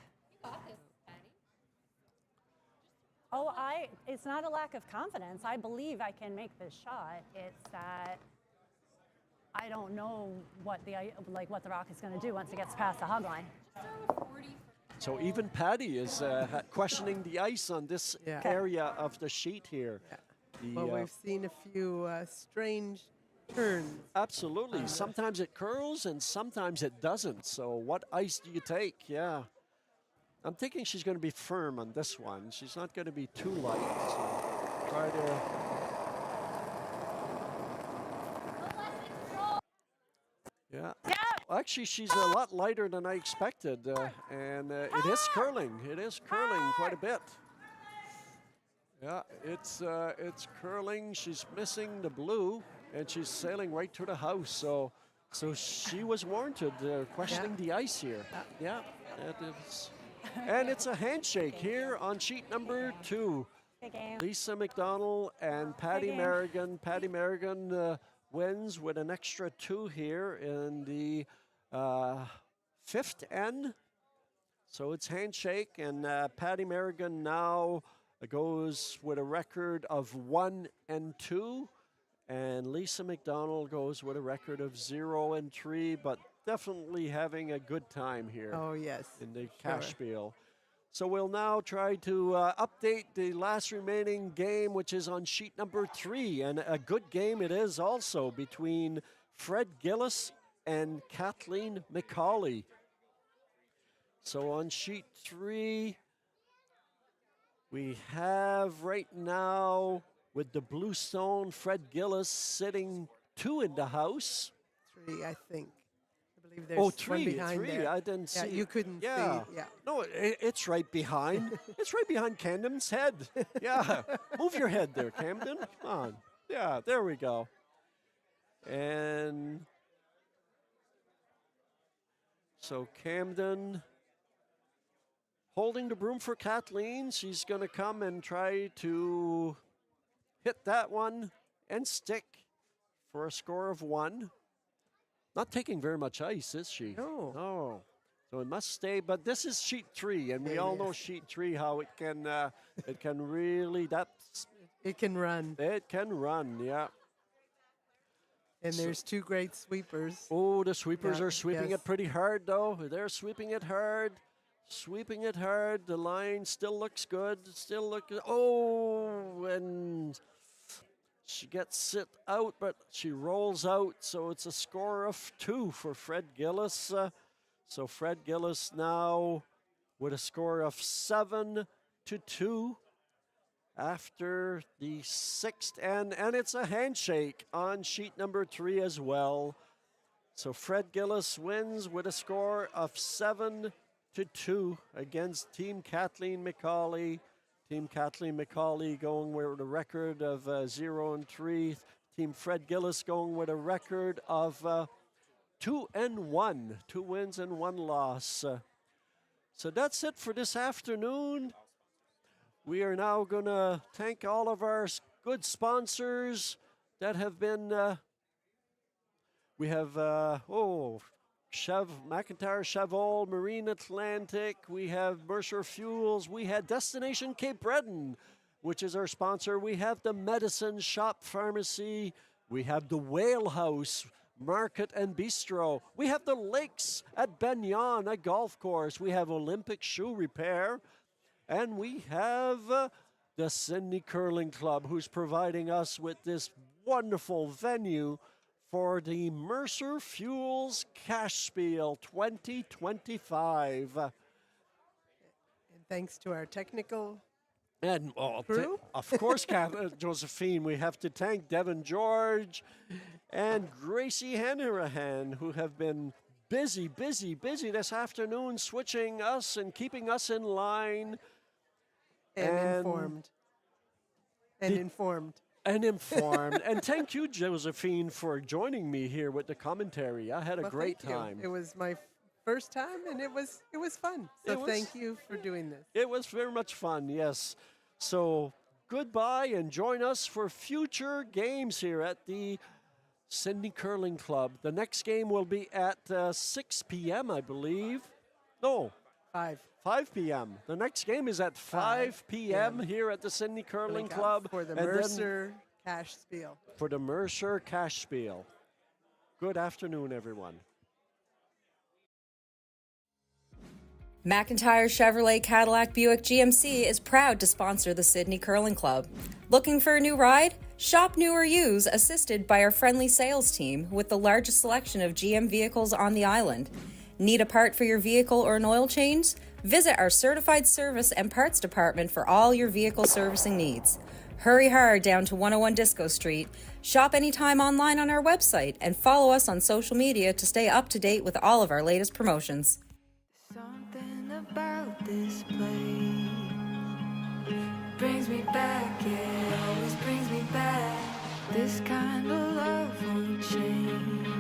S8: Oh, it's not a lack of confidence. I believe I can make this shot. It's that I don't know what the rock is going to do once it gets past the hug line.
S3: So even Patty is questioning the ice on this
S6: Yeah.
S3: area of the sheet here. The,
S6: Well, we've seen a few strange turns.
S3: absolutely. Sometimes it curls and sometimes it doesn't. So what ice do you take? Yeah. I'm thinking she's going to be firm on this one. She's not going to be too light. So try to. Yeah. Actually, she's a lot lighter than I expected, and it is curling. It is curling quite a bit. Yeah, it's curling. She's missing the blue, and she's sailing right to the house. So she was warranted, questioning the ice here. Yeah, it is. And it's a handshake here on sheet number 2.
S8: Good game.
S3: Lisa MacDonald and Patty
S8: game.
S3: Merrigan. Patty Merrigan wins with an extra 2 here in the 5th N. So it's handshake, and Patty Merrigan now goes with a record of 1 and 2. And Lisa MacDonald goes with a record of 0 and 3, but definitely having a good time here.
S6: Oh, yes.
S3: In the
S6: sure.
S3: Cashspiel. So we'll now try to update the last remaining game, which is on sheet number 3. And a good game it is also between Fred Gillis and Kathleen McCauley. So on sheet 3, we have right now with the Bluestone, Fred Gillis sitting 2 in the house.
S6: 3, I think. I believe there's
S3: Oh,
S6: one
S3: 3,
S6: behind
S3: 3.
S6: there.
S3: I didn't
S6: Yeah,
S3: see.
S6: you couldn't
S3: Yeah.
S6: see. Yeah.
S3: No, it's right behind. It's right behind Camden's head. Yeah. Move your head there, Camden. Come on. Yeah, there we go. And so Camden holding the broom for Kathleen. She's going to come and try to hit that one and stick for a score of 1. Not taking very much ice, is she?
S6: No.
S3: No. So it must stay. But this is sheet 3, and we
S6: It
S3: all know
S6: is.
S3: sheet 3 how it can really
S6: It can run.
S3: it can run. Yeah.
S6: And there's 2 great sweepers.
S3: Oh, the sweepers
S6: Yeah,
S3: are sweeping
S6: yes.
S3: it pretty hard, though. They're sweeping it hard. Sweeping it hard. The line still looks good. Still look. Oh, and she gets it out, but she rolls out. So it's a score of 2 for Fred Gillis. So Fred Gillis now with a score of 7-2 after the 6th N, and it's a handshake on sheet number 3 as well. So Fred Gillis wins with a score of 7-2 against Team Kathleen McCauley. Team Kathleen McCauley going with a record of 0 and 3. Team Fred Gillis going with a record of 2 and 1. 2 wins and 1 loss. So that's it for this afternoon. We are now going to thank all of our good sponsors that have been. We have McIntyre Cheval, Marine Atlantic. We have Mercer Fuels. We had Destination Cape Breton, which is our sponsor. We have the Medicine Shop Pharmacy. We have the Whale House Market and Bistro. We have the Lakes at Benyon, a golf course. We have Olympic Shoe Repair. And we have the Sydney Curling Club, who's providing us with this wonderful venue for the Mercer Fuels Cashspiel 2025.
S6: And thanks to our technical
S3: And
S6: crew.
S3: of course, Josephine, we have to thank Devin George and Gracie Hanrahan, who have been busy this afternoon, switching us and keeping us in line.
S6: And informed. And
S3: thank you, Josephine, for joining me here with the commentary. I had a
S6: Well,
S3: great
S6: thank you.
S3: time.
S6: It was my first time, and it was fun. So thank you for doing this.
S3: It was very much fun, yes. So goodbye, and join us for future games here at the Sydney Curling Club. The next game will be at 6 p.m., I believe. No. 5 p.m. The next game is at 5 p.m. here at the Sydney Curling Club.
S6: For the
S3: and then
S6: Mercer Cashspiel.
S3: For the Mercer Cashspiel. Good afternoon, everyone.
S2: McIntyre Chevrolet Cadillac Buick GMC is proud to sponsor the Sydney Curling Club. Looking for a new ride? Shop new or use, assisted by our friendly sales team with the largest selection of GM vehicles on the island. Need a part for your vehicle or an oil change? Visit our certified service and parts department for all your vehicle servicing needs. Hurry hard down to 101 Disco Street. Shop anytime online on our website and follow us on social media to stay up to date with all of our latest promotions.
S1: Something about this place brings me back, it always brings me back. This kind of love won't change.